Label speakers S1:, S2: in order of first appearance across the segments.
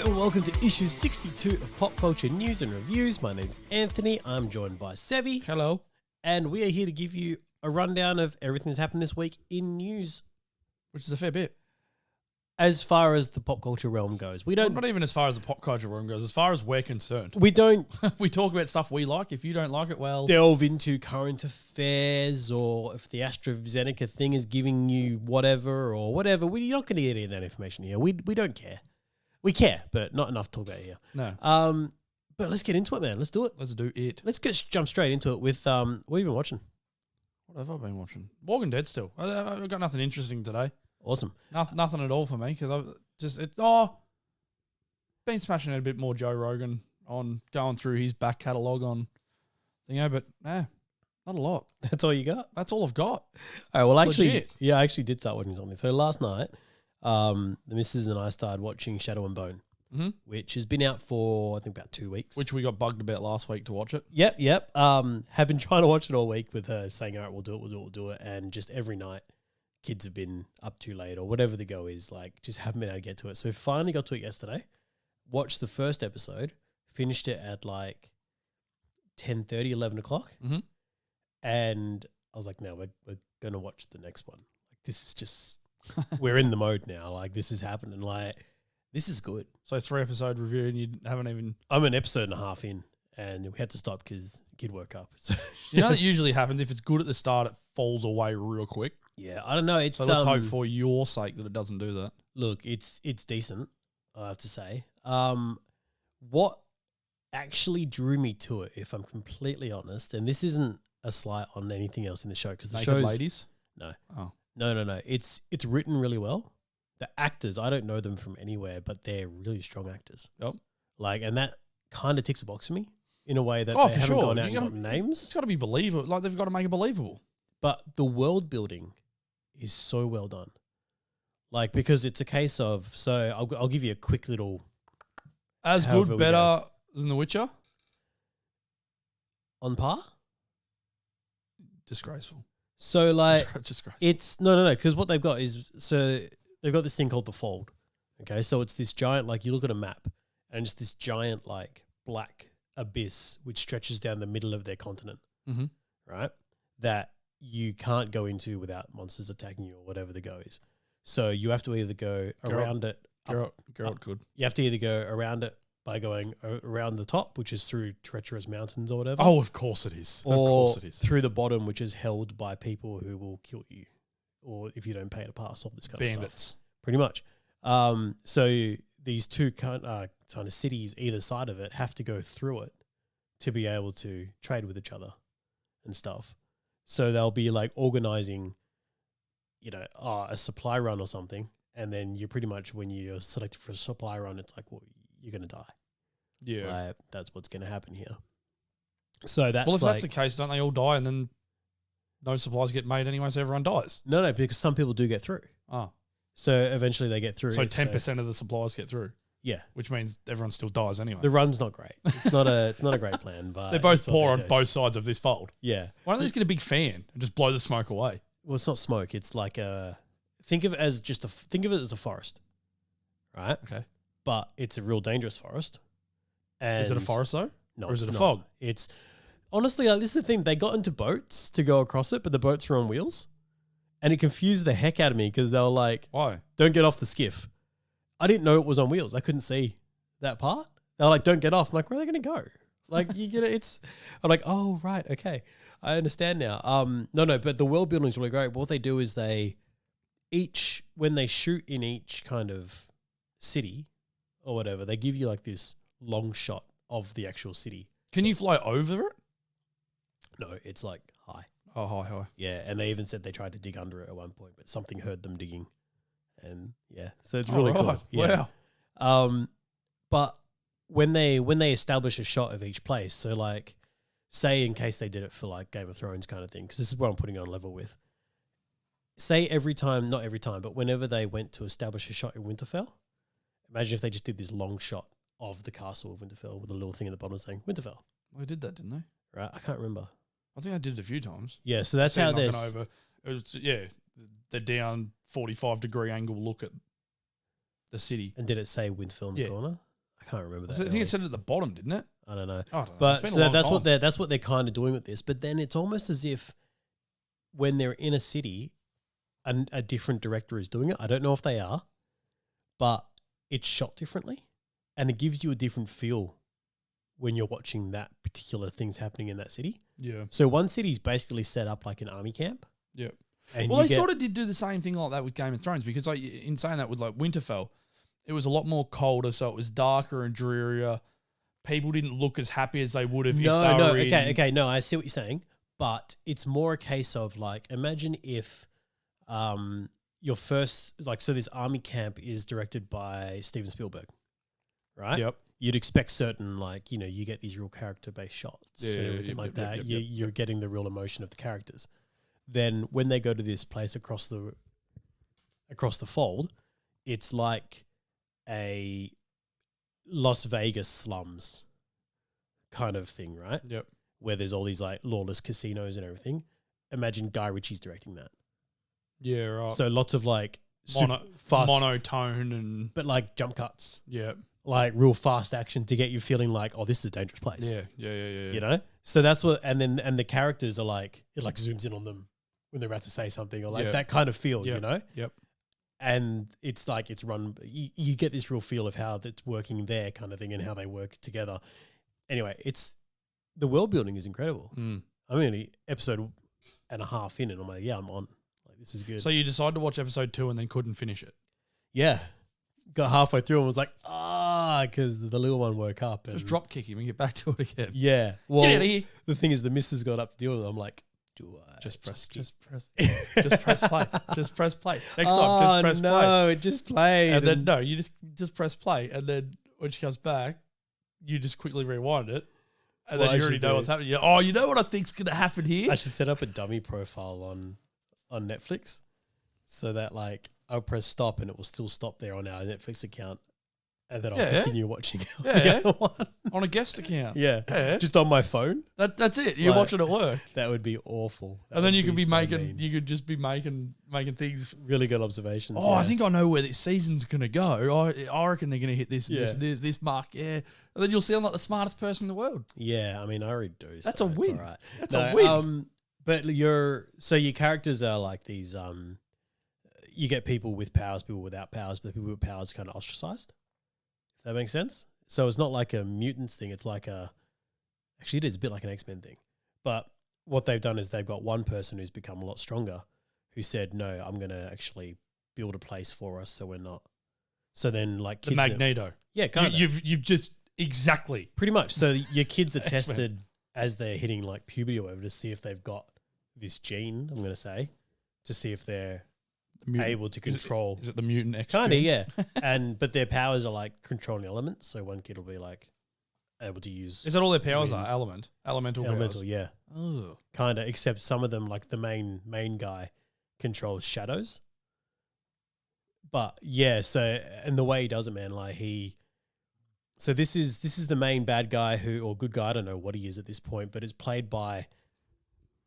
S1: and welcome to issue 62 of Pop Culture News and Reviews. My name's Anthony. I'm joined by Sevi.
S2: Hello.
S1: And we are here to give you a rundown of everything that's happened this week in news.
S2: Which is a fair bit.
S1: As far as the pop culture realm goes, we don't...
S2: Well, not even as far as the pop culture realm goes, as far as we're concerned.
S1: We don't...
S2: we talk about stuff we like. If you don't like it, well...
S1: delve into current affairs, or if the AstraZeneca thing is giving you whatever or whatever. We're not going to get any of that information here. We don't care. We care, but not enough to talk about here.
S2: No.
S1: But let's get into it, man. Let's do it.
S2: Let's do it.
S1: Let's jump straight into it with what have you been watching?
S2: What have I been watching? Walking Dead still. I've got nothing interesting today.
S1: Awesome.
S2: Nothing at all for me because I've just been smashing out a bit more Joe Rogan on going through his back catalogue on but not a lot.
S1: That's all you got?
S2: That's all I've got.
S1: All right, well, actually,
S2: Legit.
S1: yeah, I actually did start watching something. So last night, the missus and I started watching Shadow and Bone, which has been out for, I think, about 2 weeks.
S2: Which we got bugged about last week to watch it.
S1: Yep. Have been trying to watch it all week with her, saying, all right, we'll do it. And just every night, kids have been up too late or whatever the go is, like, just haven't been able to get to it. So finally got to it yesterday, watched the first episode, finished it at like 10:30, 11 o'clock. And I was like, no, we're going to watch the next one. Like, this is just, we're in the mode now. Like, this is happening. Like, this is good.
S2: So 3-episode review and you haven't even...
S1: I'm an episode and a half in and we had to stop because the kid woke up. So
S2: You know that usually happens. If it's good at the start, it falls away real quick.
S1: yeah, I don't know. It's
S2: So let's hope for your sake that it doesn't do that.
S1: Look, it's decent, I have to say. What actually drew me to it, if I'm completely honest, and this isn't a slight on anything else in the show, because the
S2: Naked
S1: show's...
S2: ladies?
S1: No.
S2: Oh.
S1: No. It's written really well. The actors, I don't know them from anywhere, but they're really strong actors.
S2: Yep.
S1: Like, and that kind of ticks a box for me in a way that
S2: Oh,
S1: they
S2: for
S1: haven't
S2: sure.
S1: gone out and
S2: You gotta-
S1: got names.
S2: It's got to be believable. Like, they've got to make it believable.
S1: But the world building is so well done. Like, because it's a case of, so I'll give you a quick little...
S2: As
S1: However
S2: good,
S1: we
S2: better than The Witcher?
S1: On par?
S2: Disgraceful.
S1: So, like,
S2: Disgraceful.
S1: it's... No, because what they've got is... So, they've got this thing called the Fold. Okay, so it's this giant, like, you look at a map, and it's this giant, like, black abyss which stretches down the middle of their continent, right? That you can't go into without monsters attacking you or whatever the go is. So you have to either go around it.
S2: Geralt could.
S1: You have to either go around it by going around the top, which is through treacherous mountains or whatever.
S2: Oh, of course it is.
S1: Or
S2: of course it is.
S1: through the bottom, which is held by people who will kill you, or if you don't pay to pass, all this kind of
S2: Bandits.
S1: stuff. Pretty much. So these two kind of cities either side of it have to go through it to be able to trade with each other and stuff. So they'll be like organizing, a supply run or something. And then you're pretty much, when you're selected for a supply run, it's like, well, you're going to die.
S2: Yeah.
S1: Like, that's what's going to happen here. So that's
S2: Well, if that's the case, don't they all die and then no supplies get made anyway, so everyone dies?
S1: No, because some people do get through.
S2: Oh.
S1: So eventually they get through.
S2: So 10% of the supplies get through?
S1: Yeah.
S2: Which means everyone still dies anyway.
S1: The run's not great. It's not a great plan, but
S2: they're both
S1: it's what
S2: poor
S1: they
S2: on
S1: do.
S2: both sides of this fold.
S1: Yeah.
S2: Why don't they just get a big fan and just blow the smoke away?
S1: Well, it's not smoke. It's like think of it as a forest, right?
S2: Okay.
S1: But it's a real dangerous forest. And
S2: Is it a forest though?
S1: No,
S2: or is
S1: it's
S2: it a
S1: not.
S2: fog?
S1: It's honestly, like, this is the thing. They got into boats to go across it, but the boats were on wheels, and it confused the heck out of me because they were like,
S2: Why?
S1: "Don't get off the skiff." I didn't know it was on wheels. I couldn't see that part. They're like, "Don't get off." I'm like, "Where are they going to go?" Like, you get it. It's. I'm like, "Oh, right, okay, I understand now." No, but the world building is really great. What they do is when they shoot in each kind of city or whatever, they give you like this long shot of the actual city.
S2: Can you fly over it?
S1: No, it's like high.
S2: Oh, high.
S1: Yeah, and they even said they tried to dig under it at one point, but something heard them digging, and yeah, so it's really cool.
S2: Right.
S1: Yeah.
S2: Wow.
S1: But when they establish a shot of each place, so like, say in case they did it for like Game of Thrones kind of thing, because this is what I'm putting on level with. Say not every time, but whenever they went to establish a shot in Winterfell, imagine if they just did this long shot of the castle of Winterfell with a little thing at the bottom saying Winterfell.
S2: Well, they did that, didn't they?
S1: Right, I can't remember.
S2: I think I did it a few times.
S1: Yeah, so that's how they're
S2: over. It was, the down 45-degree angle look at the city.
S1: And did it say Winterfell in the corner? I can't remember
S2: I
S1: that.
S2: think it said it at the bottom, didn't it?
S1: I don't know.
S2: I don't know.
S1: But
S2: It's been a long
S1: that's
S2: time.
S1: that's what they're kind of doing with this. But then it's almost as if when they're in a city, a different director is doing it. I don't know if they are, but it's shot differently, and it gives you a different feel when you're watching that particular things happening in that city.
S2: Yeah.
S1: So one city's basically set up like an army camp.
S2: Yep.
S1: And
S2: Well,
S1: you
S2: they
S1: get-
S2: sort of did do the same thing like that with Game of Thrones, because like in saying that with like Winterfell, it was a lot more colder, so it was darker and drearier. People didn't look as happy as they would have if they were in...
S1: Okay, no, I see what you're saying, but it's more a case of like, imagine if your first, like, so this army camp is directed by Steven Spielberg, right?
S2: Yep.
S1: You'd expect certain, like, you get these real character-based shots and everything like that. You're getting the real emotion of the characters. Then when they go to this place across the fold, it's like a Las Vegas slums kind of thing, right?
S2: Yep.
S1: Where there's all these like lawless casinos and everything. Imagine Guy Ritchie's directing that.
S2: Yeah, right.
S1: So lots of like fast,
S2: monotone and...
S1: but like jump cuts,
S2: Yeah.
S1: like real fast action to get you feeling like, oh, this is a dangerous place.
S2: Yeah.
S1: You know? So that's what, and the characters are like, it like zooms in on them when they're about to say something, or like that kind of feel, you know?
S2: Yep.
S1: And it's like, it's run, you get this real feel of how that's working there kind of thing and how they work together. Anyway, the world building is incredible.
S2: Mm.
S1: I'm only episode and a half in and I'm like, yeah, I'm on. Like, this is good.
S2: So you decided to watch episode 2 and then couldn't finish it?
S1: Yeah. Got halfway through and was like, because the little one woke up. And
S2: Just drop kick him and get back to it again.
S1: Yeah. Well,
S2: Get out of here.
S1: the thing is, the missus got up to deal with it. I'm like, do I?
S2: Just press play. Just press play. Next time, just press play.
S1: No, it just played.
S2: And then, no, you just press play. And then when she comes back, you just quickly rewind it. And then you already know what's happening. You know what I think's going to happen here?
S1: I should set up a dummy profile on Netflix so that like I'll press stop and it will still stop there on our Netflix account. And then I'll continue watching the other one.
S2: On a guest account.
S1: Yeah. Just on my phone.
S2: That's it. You're
S1: Like,
S2: watching it work.
S1: That would be awful. That
S2: And then
S1: would
S2: you could be
S1: so
S2: making,
S1: mean.
S2: you could just be making things.
S1: Really good observations.
S2: Oh, I think I know where this season's going to go. I reckon they're going to hit this mark. Yeah. And then you'll sound like the smartest person in the world.
S1: Yeah, I mean, I already do.
S2: That's
S1: so
S2: a win.
S1: It's all right.
S2: That's a win.
S1: But your characters are like these. You get people with powers, people without powers, but the people with powers kind of ostracized. If that makes sense. So it's not like a mutants thing. It's like actually, it is a bit like an X-Men thing. But what they've done is they've got one person who's become a lot stronger, who said, "No, I'm going to actually build a place for us, so we're not." So then, like
S2: The Magneto.
S1: kind of.
S2: You've just exactly
S1: Pretty much. So your kids are
S2: X-Men.
S1: tested as they're hitting like puberty or whatever to see if they've got this gene, I'm going to say, to see if they're able to control.
S2: Is it the mutant X?
S1: Kind of,
S2: gene?
S1: yeah. But their powers are like controlling elements. So one kid will be like able to use
S2: Is that all their powers
S1: Wind.
S2: are? Elemental
S1: elemental,
S2: powers.
S1: yeah.
S2: Oh.
S1: Kind of, except some of them, like the main guy, controls shadows. But yeah, so, and the way he does it, man, like so this is the main bad guy or good guy, I don't know what he is at this point, but it's played by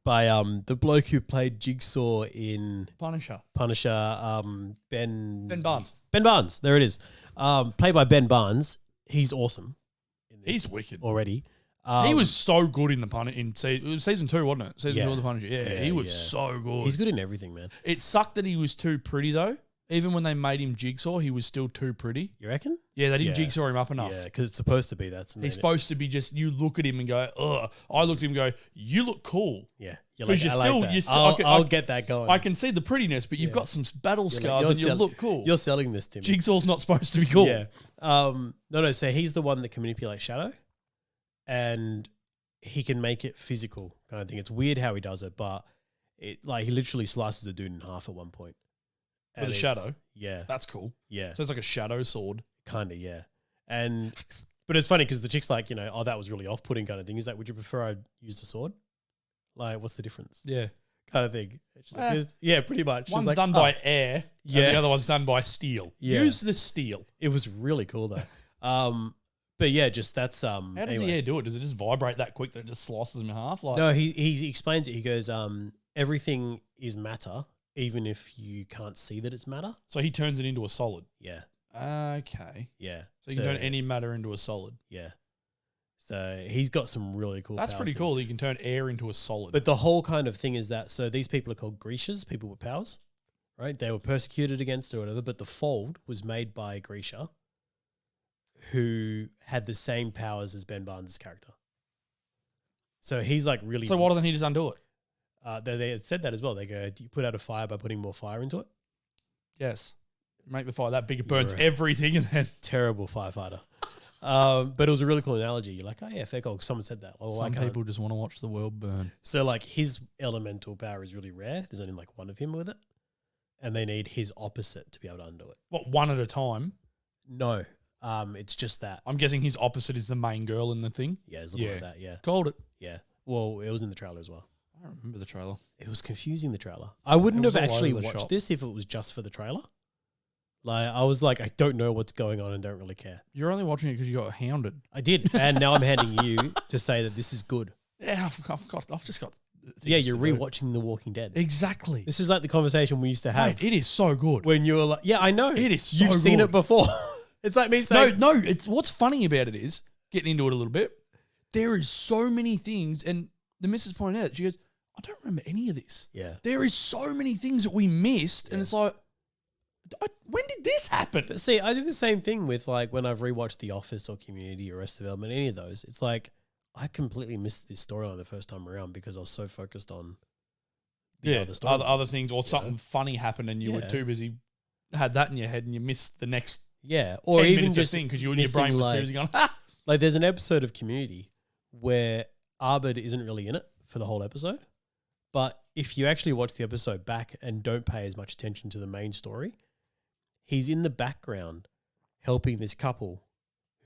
S1: the bloke who played Jigsaw in
S2: Punisher.
S1: Ben
S2: Barnes.
S1: Ben Barnes, there it is. Played by Ben Barnes. He's awesome.
S2: He's wicked.
S1: Already.
S2: He was so good in it was season 2, wasn't it? Season 2 of the Punisher. Yeah, he was
S1: yeah.
S2: so good.
S1: He's good in everything, man.
S2: It sucked that he was too pretty though. Even when they made him Jigsaw, he was still too pretty.
S1: You reckon?
S2: Yeah, they didn't
S1: Yeah.
S2: Jigsaw him up enough.
S1: Yeah, because it's supposed to be
S2: He's supposed to be just, you look at him and go, ugh. I looked at him and go, you look cool.
S1: Yeah.
S2: Because
S1: I'll get that going.
S2: I can see the prettiness, but you've got some battle scars and you look cool.
S1: You're selling this to me.
S2: Jigsaw's not supposed to be cool.
S1: Yeah. No. So he's the one that can manipulate shadow, and he can make it physical kind of thing. It's weird how he does it, but he literally slices a dude in half at one point.
S2: With a
S1: And
S2: shadow?
S1: Yeah.
S2: That's cool.
S1: Yeah.
S2: So it's like a shadow sword.
S1: Kind of, yeah. But it's funny because the chick's like, that was really off-putting kind of thing. He's like, would you prefer I use the sword? Like, what's the difference?
S2: Yeah.
S1: Kind of thing. She's like, yeah, pretty much. She's
S2: One's
S1: like,
S2: done by air,
S1: Yeah.
S2: and the other one's done by steel.
S1: Yeah.
S2: Use the steel.
S1: It was really cool though. But yeah, just that's
S2: How does
S1: anyway.
S2: the air do it? Does it just vibrate that quick that it just slices them in half? Like,
S1: No, he explains it. He goes, everything is matter, even if you can't see that it's matter.
S2: so he turns it into a solid.
S1: Yeah.
S2: Okay.
S1: Yeah.
S2: So you can turn any matter into a solid.
S1: Yeah. So he's got some really cool
S2: That's pretty cool. You can turn air into a solid.
S1: But the whole kind of thing is that, so these people are called Grecias, people with powers, right? They were persecuted against or whatever, but the Fold was made by Grisha, who had the same powers as Ben Barnes' character. So he's like really...
S2: So why doesn't he just undo it?
S1: They had said that as well. They go, do you put out a fire by putting more fire into it?
S2: Yes. Make the fire that big, it burns everything and then...
S1: Terrible firefighter. But it was a really cool analogy. You're like, oh yeah, fair call. Someone said that. Well,
S2: some people just want to watch the world burn.
S1: So like his elemental power is really rare. There's only like one of him with it. And they need his opposite to be able to undo it.
S2: What, one at a time?
S1: No. It's just that.
S2: I'm guessing his opposite is the main girl in the thing?
S1: Yeah, it's a little like that, yeah.
S2: Called it.
S1: Yeah. Well, it was in the trailer as well.
S2: I don't remember the trailer.
S1: It was confusing, the trailer. I wouldn't have actually watched
S2: shop.
S1: this if it was just for the trailer. Like, I was like, I don't know what's going on and don't really care.
S2: You're only watching it because you got hounded.
S1: I did. And now I'm handing you to say that this is good.
S2: Yeah, I've just got...
S1: Yeah, you're rewatching The Walking Dead.
S2: Exactly.
S1: This is like the conversation we used to have.
S2: Mate, it is so good.
S1: When you were like, yeah, I know.
S2: It is so
S1: You've seen
S2: good.
S1: it before. It's like me saying...
S2: No, it's, what's funny about it is, getting into it a little bit, there is so many things, and the missus pointed out, she goes, I don't remember any of this.
S1: Yeah.
S2: There is so many things that we missed, and it's like, when did this happen?
S1: But see, I do the same thing with like when I've rewatched The Office or Community or Arrested Development, any of those. It's like I completely missed this storyline the first time around because I was so focused on
S2: other things, or something funny happened and you were too busy, had that in your head and you missed the next
S1: or
S2: 10
S1: even
S2: minutes
S1: just
S2: of thing because your brain was too busy going, ha!
S1: Like there's an episode of Community where Arbed isn't really in it for the whole episode. But if you actually watch the episode back and don't pay as much attention to the main story, he's in the background helping this couple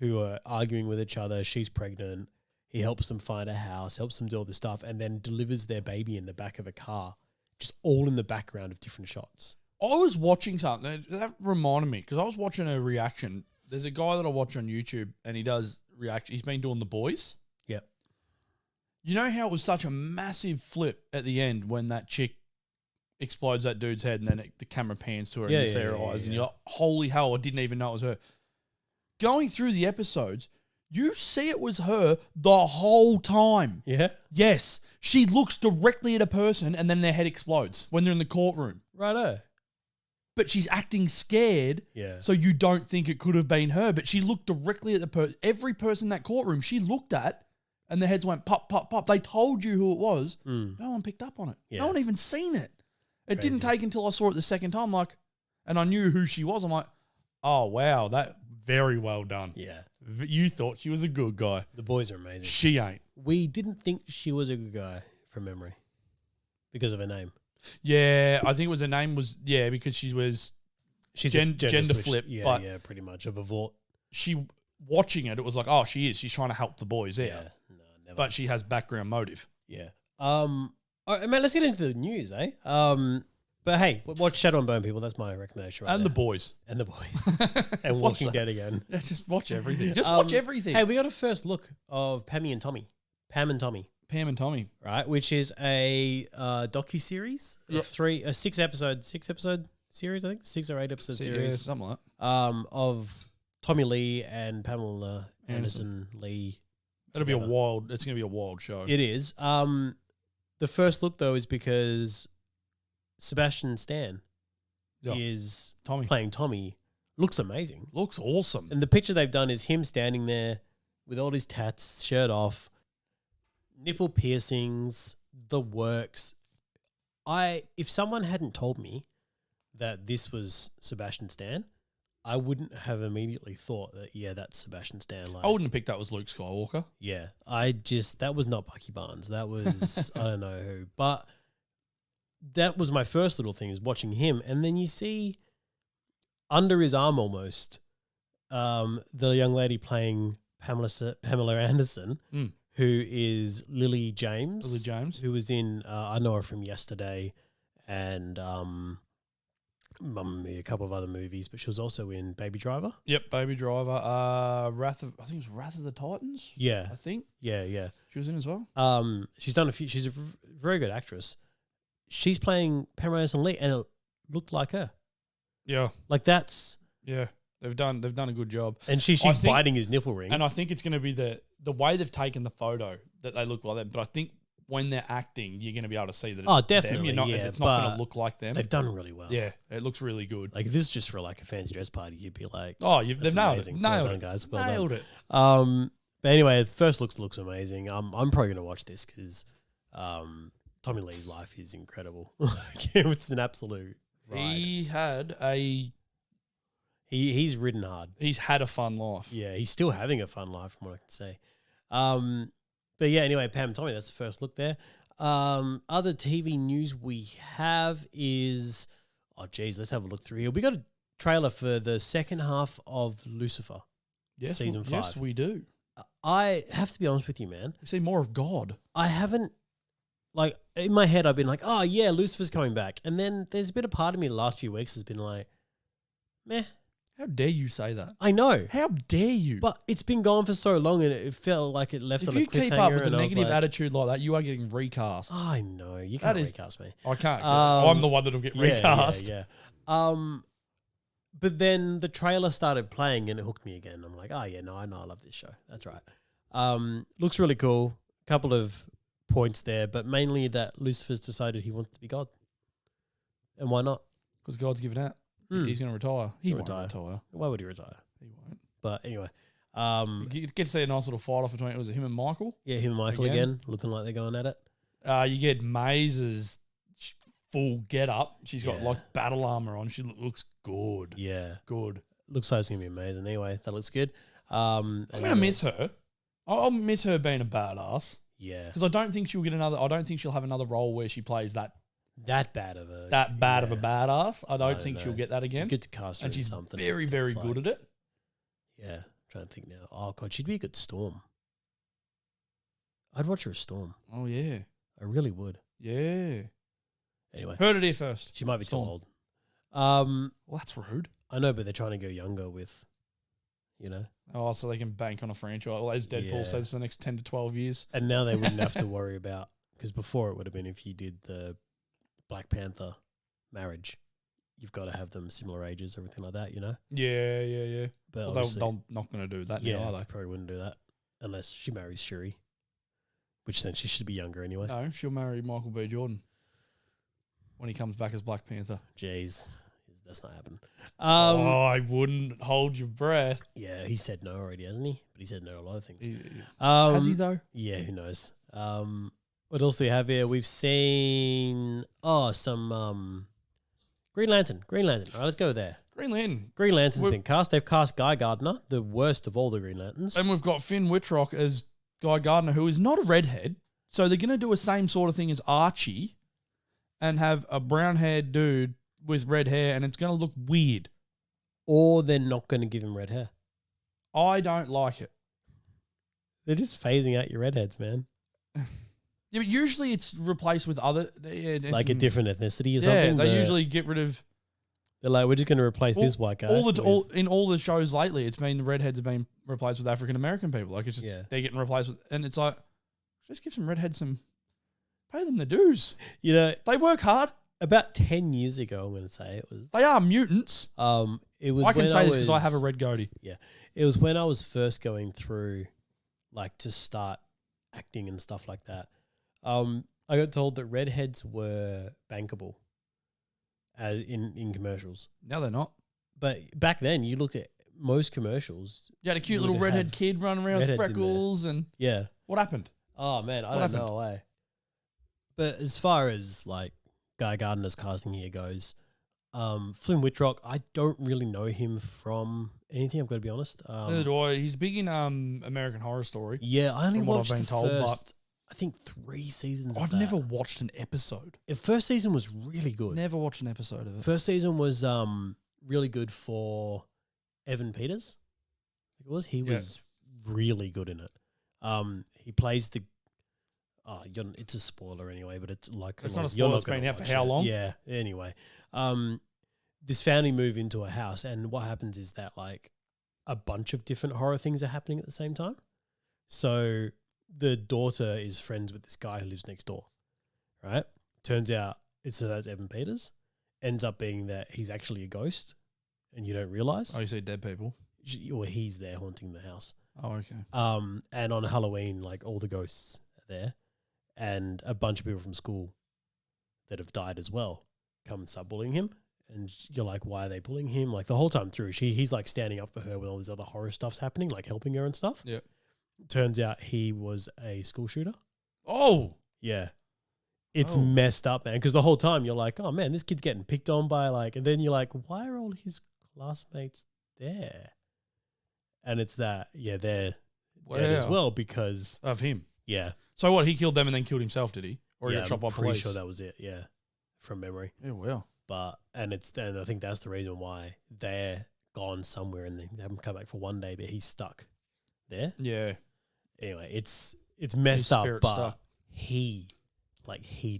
S1: who are arguing with each other. She's pregnant. He helps them find a house, helps them do all this stuff, and then delivers their baby in the back of a car, just all in the background of different shots.
S2: I was watching something that reminded me because I was watching a reaction. There's a guy that I watch on YouTube and he does reaction. He's been doing The Boys.
S1: Yep.
S2: You know how it was such a massive flip at the end when that chick explodes that dude's head and then the camera pans to her and you see her eyes and you're like, holy hell, I didn't even know it was her. Going through the episodes, you see it was her the whole time.
S1: Yeah?
S2: Yes. She looks directly at a person and then their head explodes when they're in the courtroom.
S1: Righto.
S2: But she's acting scared, so you don't think it could have been her. But she looked directly at the person. Every person in that courtroom she looked at, and their heads went pop, pop, pop. They told you who it was. No one picked up on it. Yeah. No one even seen it. It didn't take until I saw it the second time, and I knew who she was. I'm like, oh, wow, that very well done.
S1: Yeah.
S2: You thought she was a good guy.
S1: The Boys are amazing.
S2: She ain't.
S1: We didn't think she was a good guy from memory because of her name.
S2: Yeah, I think it was her name was, because she's gender flip.
S1: Yeah,
S2: but
S1: pretty much of a vort.
S2: She, watching it, it was like, oh, she is. She's trying to help the boys out.
S1: Yeah, no, never.
S2: But she has background motive.
S1: Yeah. All right, man, let's get into the news, eh? But hey, watch Shadow and Bone, people. That's my recommendation right
S2: And
S1: there.
S2: The Boys.
S1: And The Boys. And Walking Dead again.
S2: Yeah, just watch everything. Just watch everything.
S1: Hey, we got a first look of Pam and Tommy. Pam and Tommy.
S2: Pam and Tommy.
S1: Right, which is a docu-series. A six episode series, I think. 6 or 8 episode series.
S2: Yeah, something like that.
S1: Of Tommy Lee and Pamela Anderson Lee.
S2: It's going to be a wild show.
S1: It is. The first look, though, is because Sebastian Stan is playing Tommy. Looks amazing.
S2: Looks awesome.
S1: And the picture they've done is him standing there with all his tats, shirt off, nipple piercings, the works. If someone hadn't told me that this was Sebastian Stan, I wouldn't have immediately thought that, that's Sebastian Stan.
S2: I wouldn't have picked that was Luke Skywalker.
S1: Yeah. That was not Bucky Barnes. That was, I don't know who. But that was my first little thing, is watching him. And then you see under his arm almost, the young lady playing Pamela Anderson, who is Lily James.
S2: Lily James.
S1: Who was in, I know her from Yesterday and a couple of other movies, but she was also in Baby Driver.
S2: Yep, Baby Driver. I think it was Wrath of the Titans.
S1: Yeah.
S2: I think.
S1: Yeah.
S2: She was in as well.
S1: She's done a few, she's a very good actress. She's playing Pamela Anderson Lee and it looked like her.
S2: Yeah.
S1: Like that's...
S2: Yeah. They've done a good job.
S1: And she's biting his nipple ring.
S2: And I think it's going to be the way they've taken the photo that they look like them. But I think when they're acting, you're going to be able to see that it's
S1: definitely,
S2: them. It's not going to look like them.
S1: They've done really well.
S2: Yeah, it looks really good.
S1: Like, if this is just for like a fancy dress party, you'd be like,
S2: they've nailed
S1: amazing.
S2: it.
S1: Well done, guys. Well
S2: nailed
S1: done.
S2: it.
S1: But anyway, first looks amazing. I'm probably going to watch this because Tommy Lee's life is incredible. It's an absolute ride.
S2: He had
S1: He's ridden hard.
S2: He's had a fun life.
S1: Yeah, he's still having a fun life from what I can say. But yeah, anyway, Pam and Tommy, that's the first look there. Other TV news we have is, let's have a look through here. We got a trailer for the second half of Lucifer, season 5.
S2: Yes, we do.
S1: I have to be honest with you, man.
S2: We see more of God.
S1: I haven't, like, in my head, I've been like, oh yeah, Lucifer's coming back. And then there's a bit of part of me the last few weeks has been like, meh.
S2: How dare you say that?
S1: I know.
S2: How dare you?
S1: But it's been gone for so long and it felt like it left on a cliffhanger. If you keep
S2: up with a negative attitude like that, you are getting recast.
S1: I know. You can't recast me.
S2: I can't. I'm the one that'll get recast.
S1: Yeah. But then the trailer started playing and it hooked me again. I'm like, I love this show. That's right. Looks really cool. Couple of points there, but mainly that Lucifer's decided he wants to be God. And why not?
S2: Because God's given out. He's going to retire. He won't retire.
S1: Why would he retire?
S2: He won't.
S1: But anyway.
S2: You get to see a nice little fight off between, was it him and Michael?
S1: Yeah, him and Michael again looking like they're going at it.
S2: You get Maze's full get up. She's got like battle armor on. She looks good.
S1: Yeah.
S2: Good.
S1: Looks like it's going to be amazing. Anyway, that looks good. I'm
S2: going to miss her. I'll miss her being a badass.
S1: Yeah.
S2: Because I don't think she'll have another role where she plays that
S1: bad of a
S2: badass. I don't think she'll get that again.
S1: Good to cast her, and she's
S2: something. Very, very good at it.
S1: Yeah, I'm trying to think now. Oh god, she'd be a good Storm. I'd watch her as Storm.
S2: Oh yeah,
S1: I really would.
S2: Yeah.
S1: Anyway,
S2: heard it here first.
S1: She might be too old.
S2: Well, that's rude.
S1: I know, but they're trying to go younger with,
S2: Oh, so they can bank on a franchise. Well, as Deadpool says, for the next 10 to 12 years.
S1: And now they wouldn't have to worry about, because before it would have been if you did the Black Panther marriage, you've got to have them similar ages, everything like that,
S2: Yeah.
S1: But
S2: they're not going to do that now, are they?
S1: Probably wouldn't do that unless she marries Shuri, which then she should be younger anyway.
S2: No, she'll marry Michael B. Jordan when he comes back as Black Panther.
S1: Jeez, that's not happening.
S2: I wouldn't hold your breath.
S1: Yeah, he said no already, hasn't he? But he said no to a lot of things.
S2: Has he though?
S1: Yeah, who knows? What else do we have here? We've seen some Green Lantern. All right, let's go there.
S2: Green Lantern.
S1: Green Lantern's been cast. They've cast Guy Gardner, the worst of all the Green Lanterns.
S2: And we've got Finn Wittrock as Guy Gardner, who is not a redhead. So they're going to do a same sort of thing as Archie and have a brown-haired dude with red hair, and it's going to look weird.
S1: Or they're not going to give him red hair.
S2: I don't like it.
S1: They're just phasing out your redheads, man.
S2: Yeah, but usually it's replaced with other...
S1: like a different ethnicity or something?
S2: Yeah, they usually get rid of...
S1: They're like, we're just going to replace this white guy.
S2: In all the shows lately, it's been the redheads have been replaced with African-American people. Like, it's just, they're getting replaced with... And it's like, just give some redheads some... Pay them the dues. They work hard.
S1: About 10 years ago, I'm going to say it was...
S2: They are mutants.
S1: It was.
S2: I can say this because I have a red goatee.
S1: Yeah. It was when I was first going through, like, to start acting and stuff like that. I got told that redheads were bankable in commercials.
S2: Now they're not.
S1: But back then, you look at most commercials.
S2: You had a cute little redhead kid running around with freckles and...
S1: Yeah.
S2: What happened?
S1: Oh, man, I don't know why. But as far as, like, Guy Gardner's casting here goes, Flynn Wittrock, I don't really know him from anything, I've got to be honest.
S2: Neither do I. He's big in American Horror Story.
S1: Yeah, I only watched the first...
S2: but
S1: I think 3 seasons
S2: I've never watched an episode.
S1: The first season was really good.
S2: Never watched an episode of it.
S1: First season was really good for Evan Peters. I think it was. He was really good in it. He plays the... it's a spoiler anyway, but it's like...
S2: It's not a spoiler. It's been out for how long?
S1: Yeah, anyway. This family move into a house, and what happens is that, like, a bunch of different horror things are happening at the same time. So... the daughter is friends with this guy who lives next door, right? Turns out that's Evan Peters. Ends up being that he's actually a ghost and you don't realize.
S2: Oh, you see dead people?
S1: Or he's there haunting the house.
S2: Oh, okay.
S1: And on Halloween, like all the ghosts are there, and a bunch of people from school that have died as well come and start bullying him. And you're like, why are they bullying him? Like the whole time through, he's like standing up for her when all this other horror stuff's happening, like helping her and stuff.
S2: Yeah.
S1: Turns out he was a school shooter.
S2: Oh.
S1: Yeah. It's messed up, man. Because the whole time you're like, oh man, this kid's getting picked on by like, and then you're like, why are all his classmates there? And it's that, they're dead as well because
S2: of him.
S1: Yeah.
S2: So what? He killed them and then killed himself, did he? Or he got shot by police?
S1: Pretty sure that was it. Yeah, from memory.
S2: Yeah, well.
S1: But and I think that's the reason why they're gone somewhere and they haven't come back for one day, but he's stuck there.
S2: Yeah.
S1: Anyway, it's messed up, but
S2: stuck.
S1: he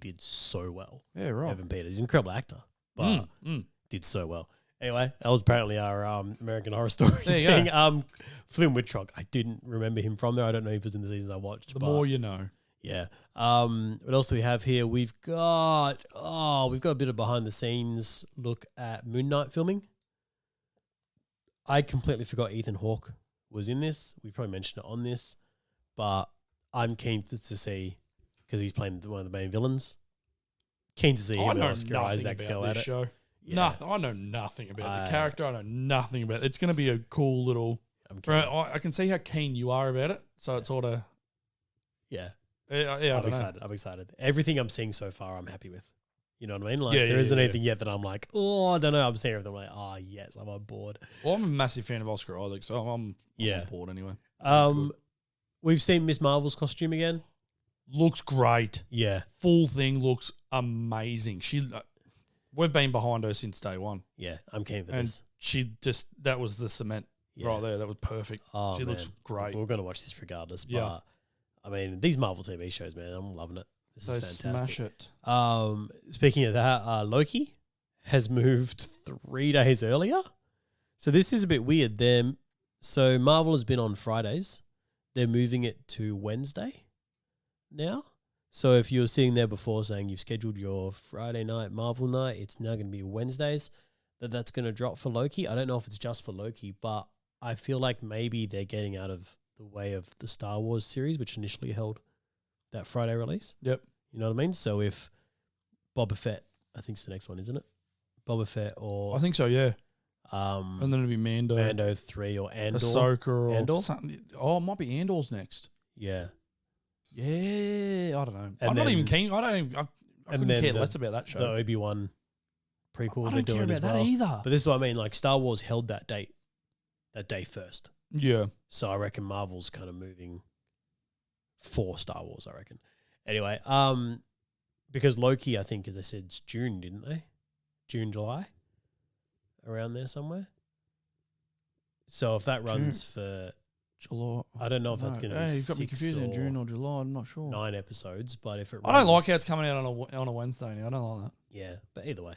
S1: did so well.
S2: Yeah, right.
S1: Evan Peters, he's an incredible actor, but did so well. Anyway, that was apparently our American Horror Story thing. Flynn Wittrock, I didn't remember him from there. I don't know if it was in the seasons I watched.
S2: The more you know.
S1: Yeah. What else do we have here? We've got a bit of behind the scenes look at Moon Knight filming. I completely forgot Ethan Hawke was in this. We probably mentioned it on this, but I'm keen to see because he's playing one of the main villains. Keen to see him and Oscar Isaac go at it.
S2: Show. Yeah. I know nothing about the character. I know nothing about it. It's going to be a cool little. I can see how keen you are about it. So it's sort of.
S1: Yeah.
S2: I'm
S1: excited. Everything I'm seeing so far, I'm happy with. You know what I mean? Like there isn't anything yet that I'm like, oh, I don't know. I'm seeing everything. I'm like, oh yes, I'm on board.
S2: Well, I'm a massive fan of Oscar Isaac, so I'm on board anyway.
S1: We've seen Miss Marvel's costume again.
S2: Looks great.
S1: Yeah.
S2: Full thing looks amazing. We've been behind her since day one.
S1: Yeah, I'm keen for this.
S2: That was the cement right there. That was perfect. She looks great.
S1: We're going to watch this regardless. But, I mean, these Marvel TV shows, man, I'm loving it. This is fantastic.
S2: Smash it.
S1: Speaking of that, Loki has moved 3 days earlier. So this is a bit weird. So Marvel has been on Fridays. They're moving it to Wednesday now. So if you were sitting there before saying you've scheduled your Friday night Marvel night, it's now going to be Wednesdays that's going to drop for Loki. I don't know if it's just for Loki, but I feel like maybe they're getting out of the way of the Star Wars series, which initially held that Friday release.
S2: Yep.
S1: You know what I mean? So if Boba Fett, I think it's the next one, isn't it? Boba Fett or...
S2: I think so, yeah. And then it'll be
S1: Mando 3 or Andor.
S2: Ahsoka or
S1: Andor?
S2: Something. Oh, it might be Andor's next.
S1: Yeah.
S2: Yeah, I don't know. I'm not even keen. I couldn't care less about that show.
S1: The Obi-Wan prequel they're doing as well.
S2: I don't care about that either.
S1: But this is what I mean. Like Star Wars held that day first.
S2: Yeah.
S1: So I reckon Marvel's kind of moving for Star Wars, I reckon. Anyway, because Loki, I think, as they said, it's June, didn't they? June, July? Around there somewhere. So if that runs for...
S2: July.
S1: I don't know if that's going to be
S2: you've got me confused in June or July. I'm not sure.
S1: 9 episodes, but if it runs...
S2: I don't like how it's coming out on a Wednesday now. I don't like that.
S1: Yeah, but either way.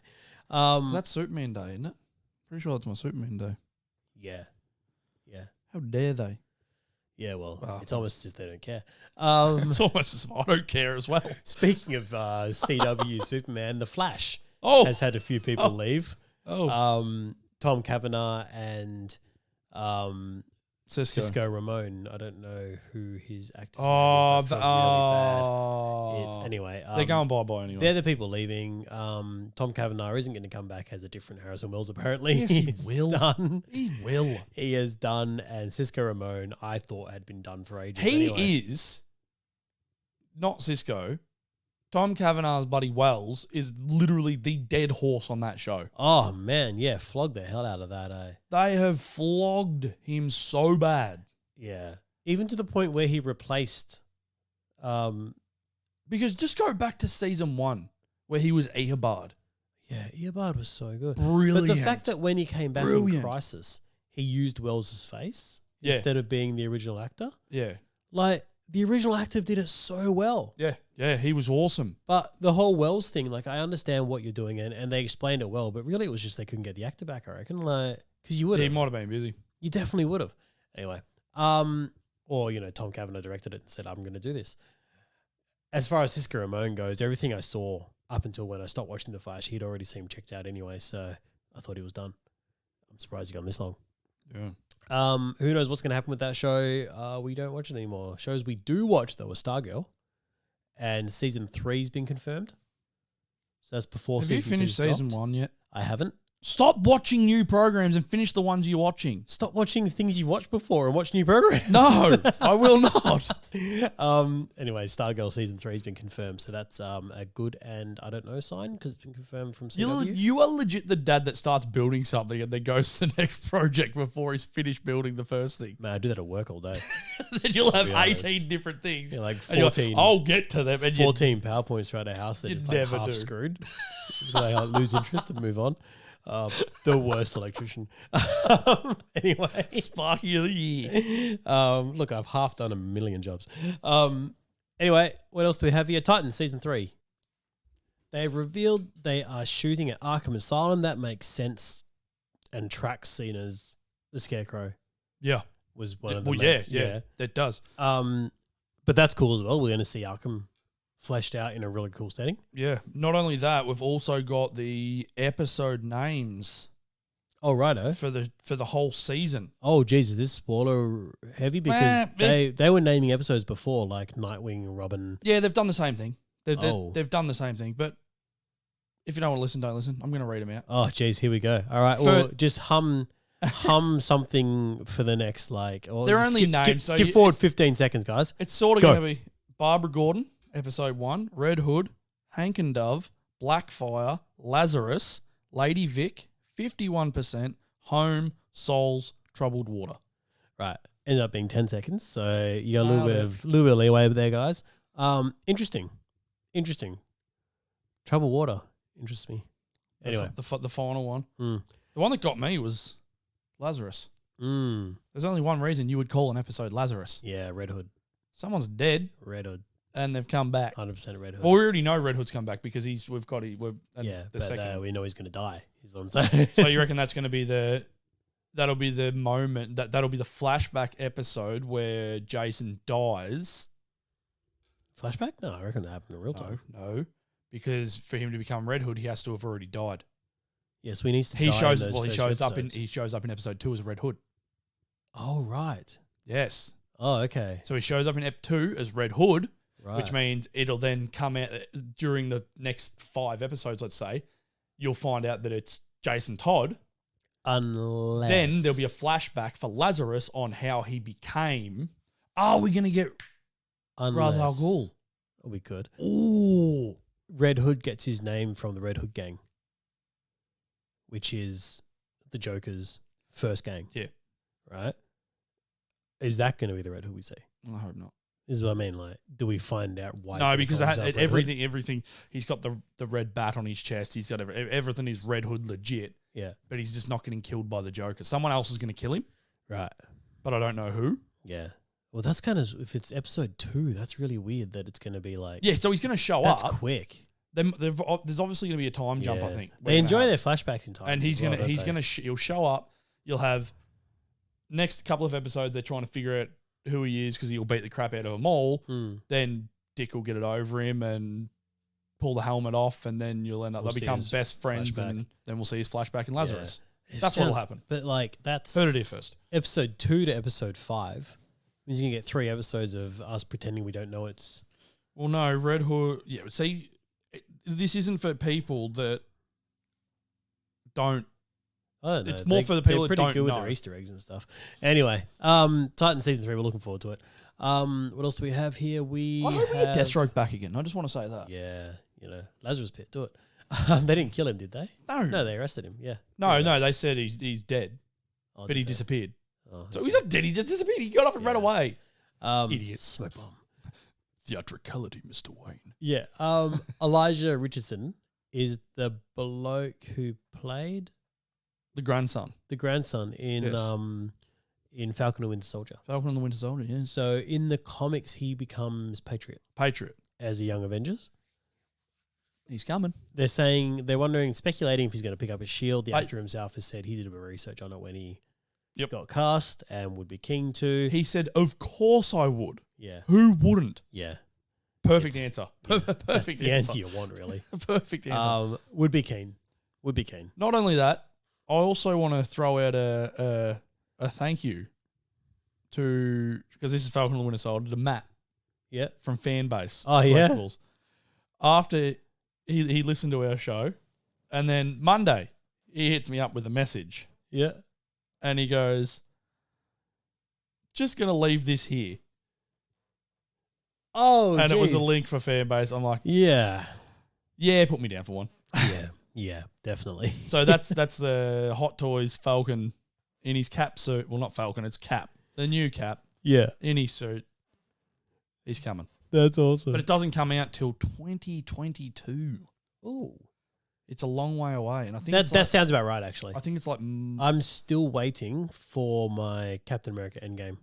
S2: That's Superman Day, isn't it? Pretty sure that's my Superman Day.
S1: Yeah. Yeah.
S2: How dare they?
S1: Yeah, well, it's almost as if they don't care.
S2: It's almost as if I don't care as well.
S1: Speaking of CW Superman, The Flash has had a few people leave. Tom Cavanagh and Cisco Ramon. I don't know who his actor's name is. Really bad. Anyway,
S2: they're going bye-bye anyway.
S1: They're the people leaving. Tom Cavanagh isn't going to come back as a different Harrison Wells, apparently.
S2: Yes, he will.
S1: Done.
S2: He will.
S1: He is done, and Cisco Ramon, I thought, had been done for ages.
S2: He is not Cisco. Tom Cavanagh's buddy Wells is literally the dead horse on that show.
S1: Oh, man, yeah, flogged the hell out of that, eh?
S2: They have flogged him so bad.
S1: Yeah. Even to the point where he replaced...
S2: because just go back to season 1 where he was Eobard.
S1: Yeah, Eobard was so good.
S2: Brilliant.
S1: But the fact that when he came back in Crisis, he used Wells' face instead of being the original actor.
S2: Yeah.
S1: Like... The original actor did it so well.
S2: Yeah, he was awesome.
S1: But the whole Wells thing, like, I understand what you're doing, and they explained it well, but really it was just they couldn't get the actor back, I reckon. Like, because you would have.
S2: He might have been busy.
S1: You definitely would have. Anyway. Or, Tom Cavanagh directed it and said, I'm going to do this. As far as Cisco Ramon goes, everything I saw up until when I stopped watching The Flash, he'd already seemed checked out anyway, so I thought he was done. I'm surprised you gone this long.
S2: Yeah.
S1: Who knows what's going to happen with that show? We don't watch it anymore. Shows we do watch though are Stargirl, and season 3's been confirmed. So that's before
S2: Have
S1: season
S2: you finished
S1: 2
S2: season
S1: stopped.
S2: 1 yet?
S1: I haven't.
S2: Stop watching new programs and finish the ones you're watching.
S1: Stop watching things you've watched before and watch new programs.
S2: No, I will not.
S1: Anyway, Stargirl season 3 has been confirmed, so that's a good and I don't know sign because it's been confirmed from CW.
S2: You are legit the dad that starts building something and then goes to the next project before he's finished building the first thing.
S1: Man, I do that at work all day.
S2: Then you'll have
S1: be
S2: 18
S1: honest.
S2: different things.
S1: Yeah, like
S2: And you're
S1: 14.
S2: I'll get to them. And
S1: 14 PowerPoints throughout our house that
S2: You
S1: just like
S2: never
S1: half
S2: do.
S1: screwed. So I lose interest and move on. The worst electrician. Anyway,
S2: Sparky of the year.
S1: look, I've half done a million jobs. Anyway, what else do we have here? Titans season 3. They've revealed they are shooting at Arkham Asylum. That makes sense and tracks seen as the Scarecrow
S2: Yeah.
S1: was one of the
S2: Yeah, that does.
S1: but that's cool as well. We're going to see Arkham fleshed out in a really cool setting.
S2: Yeah. Not only that, we've also got the episode names
S1: Oh, righto.
S2: for the whole season.
S1: Oh, Jesus, this is spoiler heavy because they were naming episodes before, like Nightwing, Robin.
S2: Yeah, they've done the same thing.
S1: Oh.
S2: They've done the same thing. But if you don't want to listen, don't listen. I'm going to read them out.
S1: Oh, geez, here we go. All right, well, just hum something for the next, like... Or
S2: They're only names, so
S1: Skip forward 15 seconds, guys.
S2: It's sort of
S1: Go.
S2: going to be Barbara Gordon, episode 1, Red Hood, Hank and Dove, Blackfire, Lazarus, Lady Vic, 51%, Home, Souls, Troubled Water.
S1: Right. Ended up being 10 seconds, so you got a little bit of leeway there, guys. Interesting. Troubled Water interests me. Anyway.
S2: The final one.
S1: Mm.
S2: The one that got me was Lazarus.
S1: Mm.
S2: There's only one reason you would call an episode Lazarus.
S1: Yeah, Red Hood.
S2: Someone's dead
S1: Red Hood.
S2: and they've come back.
S1: 100% Red Hood.
S2: Well, we already know Red Hood's come back because we've got
S1: yeah,
S2: the
S1: but
S2: second.
S1: we know he's going to die, is what I'm saying.
S2: So you reckon that's going to be that'll be the moment that'll be the flashback episode where Jason dies?
S1: Flashback? No, I reckon that happened in real time.
S2: No, because for him to become Red Hood, he has to have already died.
S1: Yes, we need to.
S2: He shows up in episode 2 as Red Hood.
S1: Oh right.
S2: Yes.
S1: Oh okay.
S2: So he shows up in Ep 2 as Red Hood,
S1: Right.
S2: which means it'll then come out during the next 5 episodes. Let's say you'll find out that it's Jason Todd.
S1: Unless
S2: Then there'll be a flashback for Lazarus on how he became. Are we gonna get Ra's al Ghul?
S1: We could.
S2: Ooh.
S1: Red Hood gets his name from the Red Hood gang, which is the Joker's first gang.
S2: Yeah.
S1: Right? Is that going to be the Red Hood we see?
S2: I hope not.
S1: This is what I mean. Like, do we find out why?
S2: No, because everything. He's got the red bat on his chest. He's got everything is Red Hood legit.
S1: Yeah.
S2: But he's just not getting killed by the Joker. Someone else is going to kill him.
S1: Right.
S2: But I don't know who.
S1: Yeah. Well, that's kind of, if it's episode 2, that's really weird that it's going to be like.
S2: Yeah, so he's going to show
S1: that's
S2: up.
S1: That's quick.
S2: There's obviously going to be a time jump, I think.
S1: They enjoy their flashbacks in time.
S2: And he'll show up. You'll have next couple of episodes, they're trying to figure out who he is because he'll beat the crap out of them all. Then Dick will get it over him and pull the helmet off, and then they'll become best friends, and then we'll see his flashback in Lazarus. Yeah. That's what'll happen.
S1: But like, that's
S2: heard it here first.
S1: Episode 2 to episode 5 means you can get 3 episodes of us pretending we don't know it's.
S2: Well, no, Red Hood. Yeah, see, this isn't for people that don't.
S1: I don't know.
S2: It's more for the people that don't know.
S1: Pretty good with their Easter eggs and stuff. Anyway, Titan season 3, we're looking forward to it. What else do we have here?
S2: I hope we get Deathstroke back again. I just want to say that.
S1: Yeah, Lazarus Pit, do it. They didn't kill him, did they?
S2: No,
S1: they arrested him. Yeah.
S2: No, they said he's dead, but he disappeared.
S1: Oh,
S2: so he's not dead. He just disappeared. He got up and ran away.
S1: Idiot. Smoke bomb.
S2: Theatricality, Mr. Wayne.
S1: Yeah. Elijah Richardson is the bloke who played
S2: the grandson
S1: in Falcon and Winter Soldier.
S2: Falcon and the Winter Soldier, yeah.
S1: So in the comics, he becomes Patriot as a Young Avengers.
S2: He's coming.
S1: They're speculating if he's going to pick up his shield. The actor himself has said he did a bit of research on it when he got cast and would be keen to.
S2: He said, "Of course I would."
S1: Yeah.
S2: Who wouldn't?
S1: Yeah.
S2: Perfect answer.
S1: Yeah,
S2: Perfect
S1: the answer you want, really.
S2: Perfect answer.
S1: Would be keen.
S2: Not only that, I also want to throw out a thank you to, because this is Falcon and the Winter Soldier, to Matt.
S1: Yeah.
S2: From Fanbase.
S1: Oh, yeah.
S2: After he listened to our show, and then Monday, he hits me up with a message.
S1: Yeah.
S2: And he goes, just going to leave this here.
S1: Oh,
S2: and
S1: geez.
S2: it was a link for Fanbase. I'm like,
S1: yeah,
S2: put me down for one.
S1: yeah, definitely.
S2: So that's the Hot Toys Falcon in his cap suit. Well, not Falcon, it's Cap. The new Cap.
S1: Yeah.
S2: In his suit. He's coming.
S1: That's awesome.
S2: But it doesn't come out till 2022.
S1: Oh.
S2: It's a long way away. And I think
S1: that sounds about right, actually.
S2: I think it's like...
S1: I'm still waiting for my Captain America Endgame.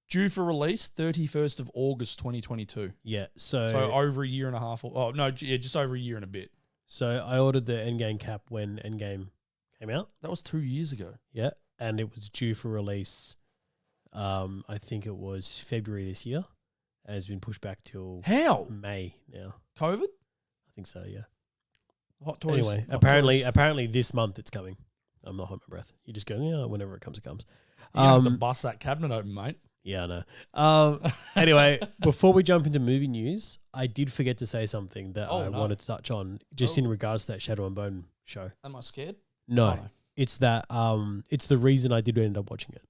S2: Due for release 31st of August 2022.
S1: Yeah, so
S2: over a year and a half. Just over a year and a bit.
S1: So I ordered the Endgame cap when Endgame came out.
S2: That was 2 years ago.
S1: Yeah, and it was due for release. I think it was February this year, and it's been pushed back till May now.
S2: COVID?
S1: I think so. Yeah.
S2: Hot Toys.
S1: Anyway, apparently this month it's coming. I'm not holding my breath. You just go, yeah, whenever it comes, it comes.
S2: You have to bust that cabinet open, mate.
S1: Yeah, I know. Anyway, before we jump into movie news, I did forget to say something that I wanted to touch on, just in regards to that Shadow and Bone show.
S2: Am I scared?
S1: No. It's that. It's the reason I did end up watching it.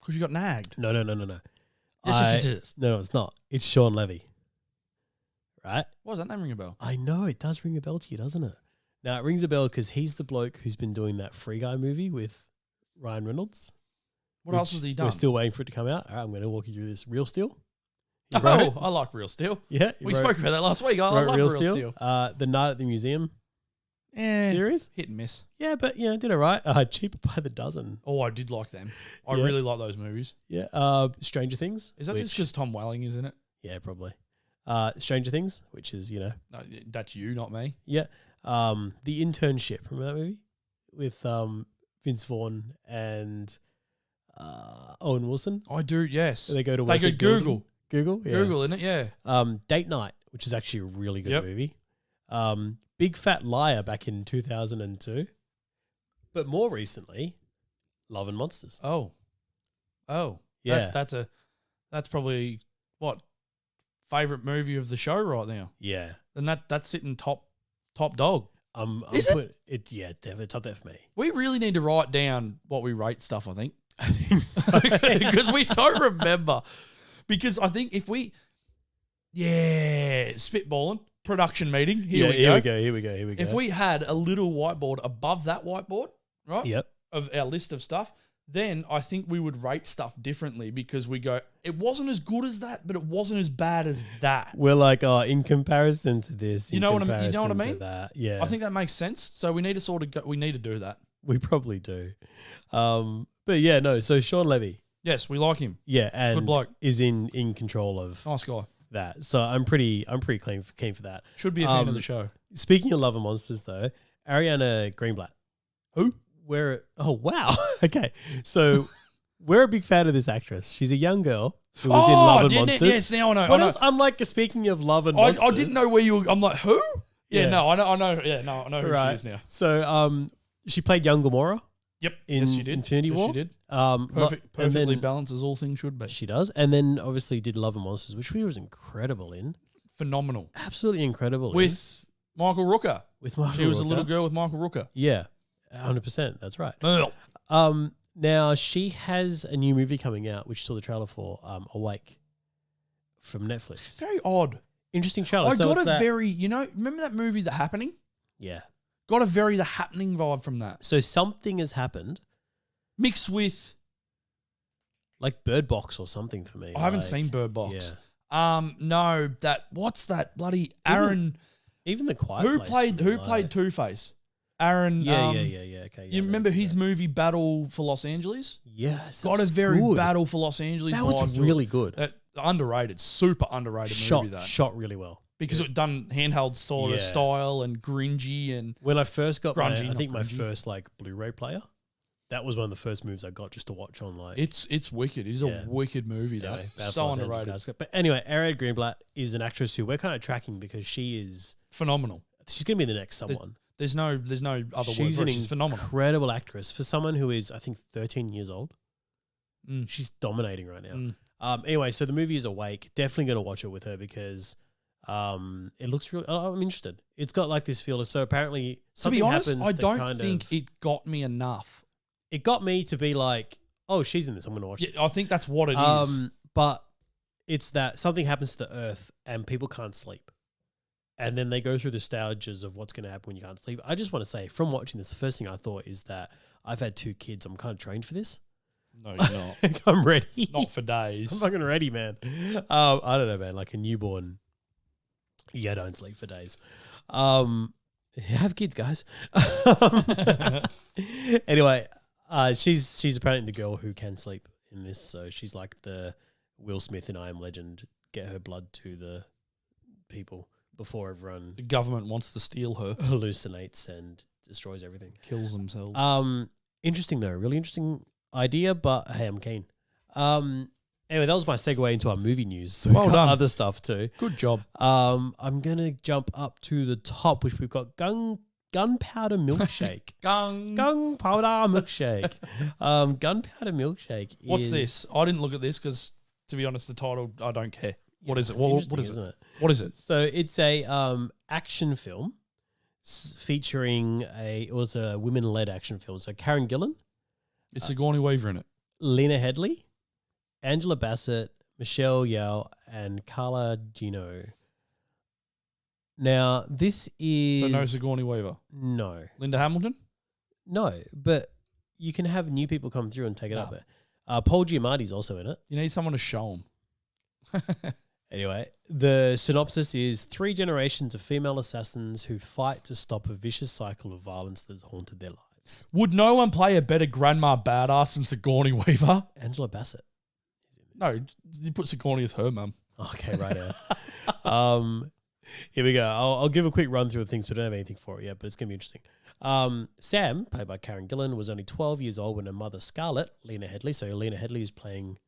S2: Because you got nagged.
S1: No.
S2: Yes.
S1: No, it's not. It's Sean Levy. Right?
S2: Why does that name ring a bell?
S1: I know, it does ring a bell to you, doesn't it? Now, it rings a bell because he's the bloke who's been doing that Free Guy movie with Ryan Reynolds.
S2: What else has he done?
S1: We're still waiting for it to come out. All right, I'm going to walk you through this. Real Steel.
S2: I like Real Steel.
S1: Yeah.
S2: We spoke about that last week. I love Real Steel.
S1: The Night at the Museum series.
S2: Hit and miss.
S1: Yeah, but did all right. Cheaper by the dozen.
S2: Oh, I did like them. I really like those movies.
S1: Yeah. Stranger Things.
S2: Is that just because Tom Welling is in it?
S1: Yeah, probably. Stranger Things, which is,
S2: No, that's you, not me.
S1: Yeah. The Internship. Remember that movie? With Vince Vaughn and Owen Wilson.
S2: I do, yes.
S1: They go to
S2: Google.
S1: Google, yeah.
S2: Google, isn't it? Yeah.
S1: Date Night, which is actually a really good movie. Big Fat Liar back in 2002. But more recently, Love and Monsters.
S2: Oh.
S1: Yeah.
S2: That's probably favorite movie of the show right now.
S1: Yeah.
S2: And that's sitting top dog.
S1: Is it? It's up there for me.
S2: We really need to write down what we rate stuff, I think.
S1: I think so.
S2: Because we don't remember. Because I think if we... Yeah, spitballing. Production meeting. Here we go. If we had a little whiteboard above that whiteboard, right?
S1: Yep.
S2: Of our list of stuff, then I think we would rate stuff differently because we go, it wasn't as good as that, but it wasn't as bad as that.
S1: We're like, in comparison to this,
S2: you know what I mean?
S1: That. Yeah.
S2: I think that makes sense. So we need to we need to do that.
S1: We probably do. But yeah, no. So Sean Levy.
S2: Yes, we like him.
S1: Yeah, and
S2: good bloke.
S1: Is in control of
S2: nice guy.
S1: That. So I'm pretty keen for that.
S2: Should be a fan of the show.
S1: Speaking of Love and Monsters, though, Ariana Greenblatt.
S2: Who?
S1: Oh wow. Okay, so we're a big fan of this actress. She's a young girl who was in Love and Monsters.
S2: Yes, now I know.
S1: What else? I'm like, speaking of Love and Monsters,
S2: I didn't know where you were. I'm like, who?
S1: Yeah,
S2: no, I know. Yeah, no, I know who she is now.
S1: So, she played young Gamora.
S2: Yep.
S1: Yes, she did. Infinity War.
S2: She did.
S1: Perfectly
S2: balanced as all things should be.
S1: She does, and then obviously did Love and Monsters, which she was incredible in.
S2: Phenomenal.
S1: Absolutely incredible.
S2: With Michael Rooker.
S1: She
S2: was a little girl with Michael Rooker.
S1: Yeah. 100%. That's right. Now she has a new movie coming out, which you saw the trailer for, Awake, from Netflix.
S2: Very odd.
S1: Interesting trailer.
S2: Remember that movie, The Happening?
S1: Yeah.
S2: Got a very The Happening vibe from that.
S1: So something has happened.
S2: Mixed with...
S1: like Bird Box or something for me.
S2: I haven't seen Bird Box. Yeah. No, what's that bloody Aaron...
S1: Even The Quiet Place.
S2: Who played Two-Face? Aaron.
S1: Yeah. Okay.
S2: You remember his movie Battle for Los Angeles?
S1: Yes.
S2: Got a very good. Battle for Los Angeles.
S1: That was really good.
S2: Underrated, super underrated movie. That
S1: shot really well
S2: because it done handheld sort of style and grungy and
S1: when I first got
S2: grungy,
S1: my first like Blu-ray player. That was one of the first movies I got just to watch on like.
S2: It's wicked. It is a wicked movie though. So underrated.
S1: But anyway, Ariana Greenblatt is an actress who we're kind of tracking because she is
S2: phenomenal.
S1: She's going to be the next someone.
S2: There's no other word
S1: She's
S2: for
S1: an
S2: it. She's phenomenal.
S1: incredible actress for someone who is, I think, 13 years old.
S2: Mm.
S1: She's dominating right now.
S2: Mm.
S1: Anyway, so the movie is Awake. Definitely going to watch it with her because it looks real. I'm interested. It's got like this feel. So apparently,
S2: To be honest,
S1: happens
S2: I
S1: that
S2: don't think it got me enough.
S1: It got me to be like, oh, she's in this. I'm going to watch this.
S2: I think that's what it is.
S1: But it's that something happens to the Earth and people can't sleep. And then they go through the stages of what's going to happen when you can't sleep. I just want to say, from watching this, the first thing I thought is that I've had 2 kids. I'm kind of trained for this.
S2: No, you're not.
S1: I'm ready.
S2: Not for days.
S1: I'm fucking ready, man. I don't know, man. Like a newborn. Yeah, don't sleep for days. Have kids, guys. Anyway, she's apparently the girl who can sleep in this. So she's like the Will Smith in I Am Legend. Get her blood to the people before everyone.
S2: The government wants to steal her.
S1: Hallucinates and destroys everything.
S2: Kills themselves.
S1: Interesting though. Really interesting idea, but hey, I'm keen. Anyway, that was my segue into our movie news. So we've got other stuff too.
S2: Good job.
S1: I'm going to jump up to the top, which we've got Gunpowder Milkshake. Gunpowder Milkshake. Gunpowder Milkshake.
S2: What's this? I didn't look at this because, to be honest, the title, I don't care. What is it? What is it? What is it?
S1: So it's a action film featuring it was a women-led action film. So Karen Gillan.
S2: Is Sigourney Weaver in it?
S1: Lena Headey, Angela Bassett, Michelle Yeoh, and Carla Gino. Now, this is...
S2: So no Sigourney Weaver?
S1: No.
S2: Linda Hamilton?
S1: No, but you can have new people come through and take it up. Paul Giamatti's also in it.
S2: You need someone to show them.
S1: Anyway, the synopsis is 3 generations of female assassins who fight to stop a vicious cycle of violence that's haunted their lives.
S2: Would no one play a better grandma badass than Sigourney Weaver?
S1: Angela Bassett.
S2: No, you put Sigourney as her mum.
S1: Okay, right. Here we go. I'll give a quick run through of things, but I don't have anything for it yet, but it's going to be interesting. Sam, played by Karen Gillan, was only 12 years old when her mother, Scarlett, Lena Headey, so Lena Headey is playing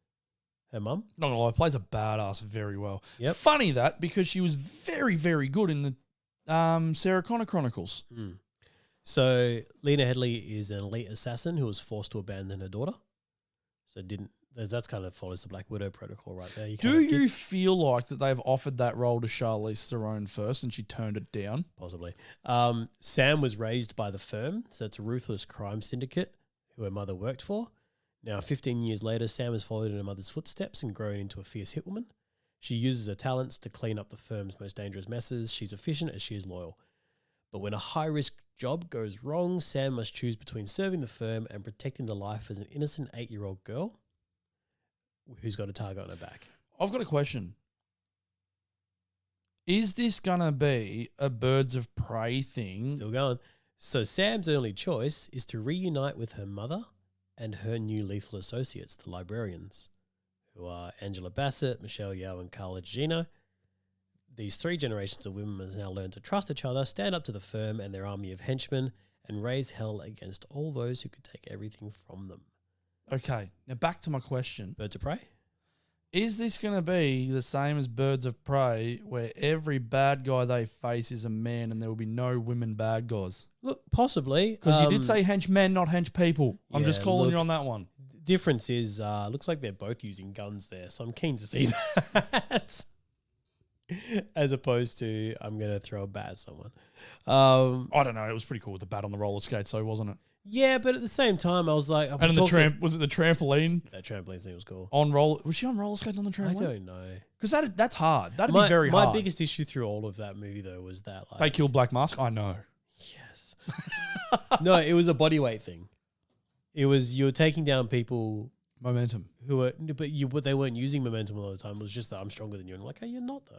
S1: her mum.
S2: Not gonna lie, plays a badass very well.
S1: Yep.
S2: Funny that, because she was very, very good in the Sarah Connor Chronicles.
S1: Mm. So Lena Headey is an elite assassin who was forced to abandon her daughter. So that's kind of follows the Black Widow protocol right there.
S2: Do you feel like that they've offered that role to Charlize Theron first and she turned it down?
S1: Possibly. Sam was raised by the Firm, so it's a ruthless crime syndicate who her mother worked for. Now, 15 years later, Sam has followed in her mother's footsteps and grown into a fierce hitwoman. She uses her talents to clean up the Firm's most dangerous messes. She's efficient as she is loyal. But when a high-risk job goes wrong, Sam must choose between serving the Firm and protecting the life as an innocent 8-year-old girl who's got a target on her back.
S2: I've got a question. Is this going to be a Birds of Prey thing?
S1: Still going. So Sam's only choice is to reunite with her mother and her new lethal associates, the librarians, who are Angela Bassett, Michelle Yeoh, and Carla Gugino. These 3 generations of women must now learn to trust each other, stand up to the Firm and their army of henchmen, and raise hell against all those who could take everything from them.
S2: Okay, now back to my question.
S1: Birds of Prey?
S2: Is this going to be the same as Birds of Prey, where every bad guy they face is a man and there will be no women bad guys?
S1: Look, possibly.
S2: Because you did say henchmen, not hench people. I'm just calling you on that one.
S1: Difference is, looks like they're both using guns there, so I'm keen to see that. As opposed to, I'm going to throw a bat at someone.
S2: I don't know. It was pretty cool with the bat on the roller skate, so wasn't it?
S1: Yeah, but at the same time, I was like...
S2: was it the trampoline?
S1: That trampoline thing was cool.
S2: Was she on roller skates on the trampoline?
S1: I don't know.
S2: Because that's hard. That'd be very hard.
S1: My biggest issue through all of that movie, though, was that... like
S2: they killed Black Mask? I know.
S1: Yes. No, it was a body weight thing. It was, you were taking down people...
S2: Momentum.
S1: But they weren't using momentum all the time. It was just that I'm stronger than you. And I'm like, hey, you're not, though.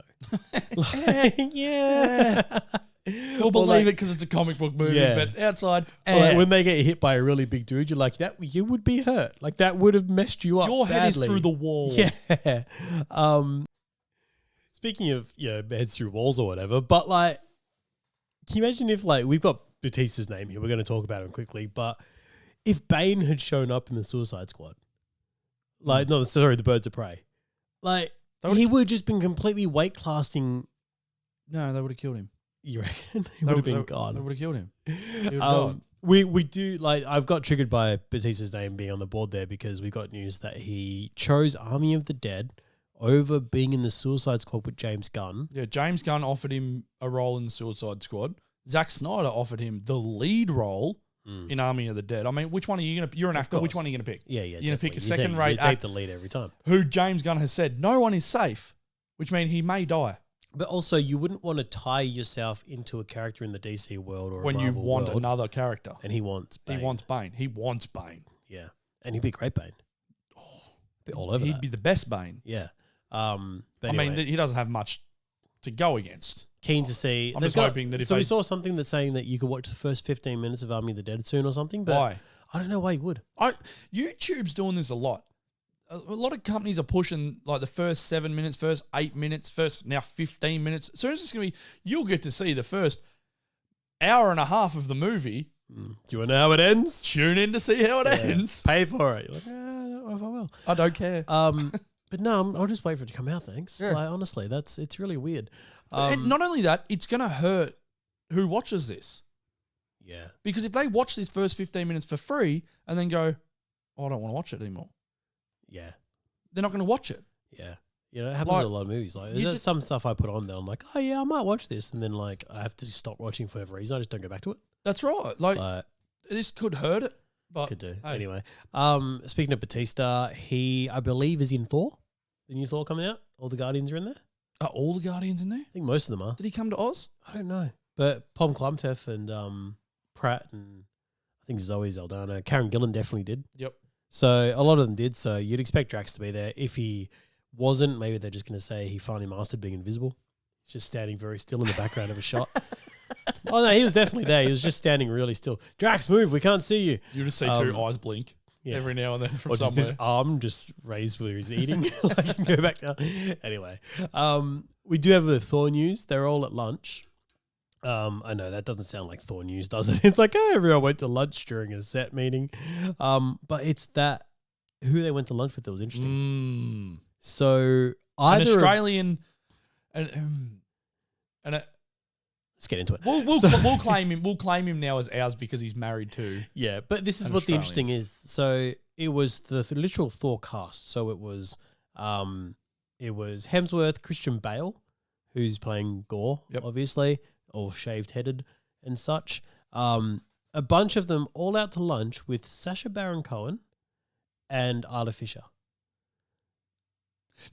S1: Yeah.
S2: We'll believe it because it's a comic book movie, but outside...
S1: Like when they get hit by a really big dude, you're like, you would be hurt. Like, that would have messed you up.
S2: Your head
S1: badly.
S2: is through the wall.
S1: Yeah. Speaking of, heads through walls or whatever, but, like, can you imagine if, like, we've got Bautista's name here. We're going to talk about him quickly, but if Bane had shown up in the Suicide Squad, the Birds of Prey, like, he would have just been completely weight classing.
S2: No, they would have killed him.
S1: You reckon? He would have been gone.
S2: They would have killed him. He would have died.
S1: We do, like, I've got triggered by Bautista's name being on the board there because we got news that he chose Army of the Dead over being in the Suicide Squad with James Gunn.
S2: Yeah, James Gunn offered him a role in the Suicide Squad. Zack Snyder offered him the lead role in Army of the Dead. I mean, which one are you going to... You're an actor. Which one are you going to pick?
S1: Yeah.
S2: You're going to pick a
S1: You
S2: second-rate
S1: take
S2: actor
S1: the lead every time.
S2: who James Gunn has said, no one is safe, which means he may die.
S1: But also, you wouldn't want to tie yourself into a character in the DC world or
S2: when
S1: a Marvel
S2: you want
S1: world,
S2: another character.
S1: and he wants Bane.
S2: He wants Bane.
S1: Yeah. And he'd be a great Bane. Be all over
S2: He'd
S1: that.
S2: be the best Bane.
S1: Yeah. But
S2: I
S1: anyway,
S2: mean, he doesn't have much to go against.
S1: keen to see.
S2: I'm just hoping that if
S1: So we
S2: they-
S1: saw something that's saying that you could watch the first 15 minutes of Army of the Dead soon or something. But
S2: Why?
S1: I don't know why you would.
S2: YouTube's doing this a lot. A lot of companies are pushing like the first 7 minutes, first 8 minutes, first now 15 minutes. As soon as it's going to be, you'll get to see the first hour and a half of the movie.
S1: Do you want to know how it ends?
S2: Tune in to see how it ends.
S1: Pay for it. You're like, I don't know if I will.
S2: I don't care.
S1: But no, I'll just wait for it to come out. Thanks.
S2: Yeah.
S1: Like, honestly, it's really weird.
S2: And not only that, it's going to hurt who watches this.
S1: Yeah.
S2: Because if they watch this first 15 minutes for free and then go, oh, I don't want to watch it anymore,
S1: Yeah.
S2: they're not going to watch it.
S1: Yeah. You know, it happens
S2: Like,
S1: in a lot of movies. Like,
S2: you
S1: there's
S2: just-
S1: some stuff I put on that I'm like, oh yeah, I might watch this, and then like I have to stop watching for whatever reason. I just don't go back to it.
S2: That's right. Like,
S1: But
S2: this could hurt it. But
S1: could do.
S2: hey.
S1: Anyway, speaking of Bautista, he I believe is in Thor. The new Thor coming out. All the Guardians are in there.
S2: Are all the Guardians in there?
S1: I think most of them are.
S2: Did he come to Oz?
S1: I don't know, but Pom Klumteff and Pratt and I think Zoe Saldana, Karen Gillan definitely did.
S2: Yep.
S1: So a lot of them did. So you'd expect Drax to be there. If he wasn't, maybe they're just going to say he finally mastered being invisible. He's just standing very still in the background of a shot. Oh no, he was definitely there. He was just standing really still. Drax, move! We can't see you.
S2: You just see two eyes blink every now and then from
S1: or just
S2: somewhere.
S1: this arm just raised where he's eating. Like, go back down. Anyway, we do have the Thor news. They're all at lunch. I know that doesn't sound like Thor news, does it? It's like, oh, everyone went to lunch during a set meeting. But it's that who they went to lunch with that was interesting. So
S2: An Australian,
S1: let's get into it.
S2: We'll claim him. We'll claim him now as ours because he's married to.
S1: Yeah, but this is what the interesting is. So it was the literal Thor cast. So it was Hemsworth, Christian Bale, who's playing Gore, obviously, all shaved headed and such. A bunch of them all out to lunch with Sacha Baron Cohen and Isla Fisher.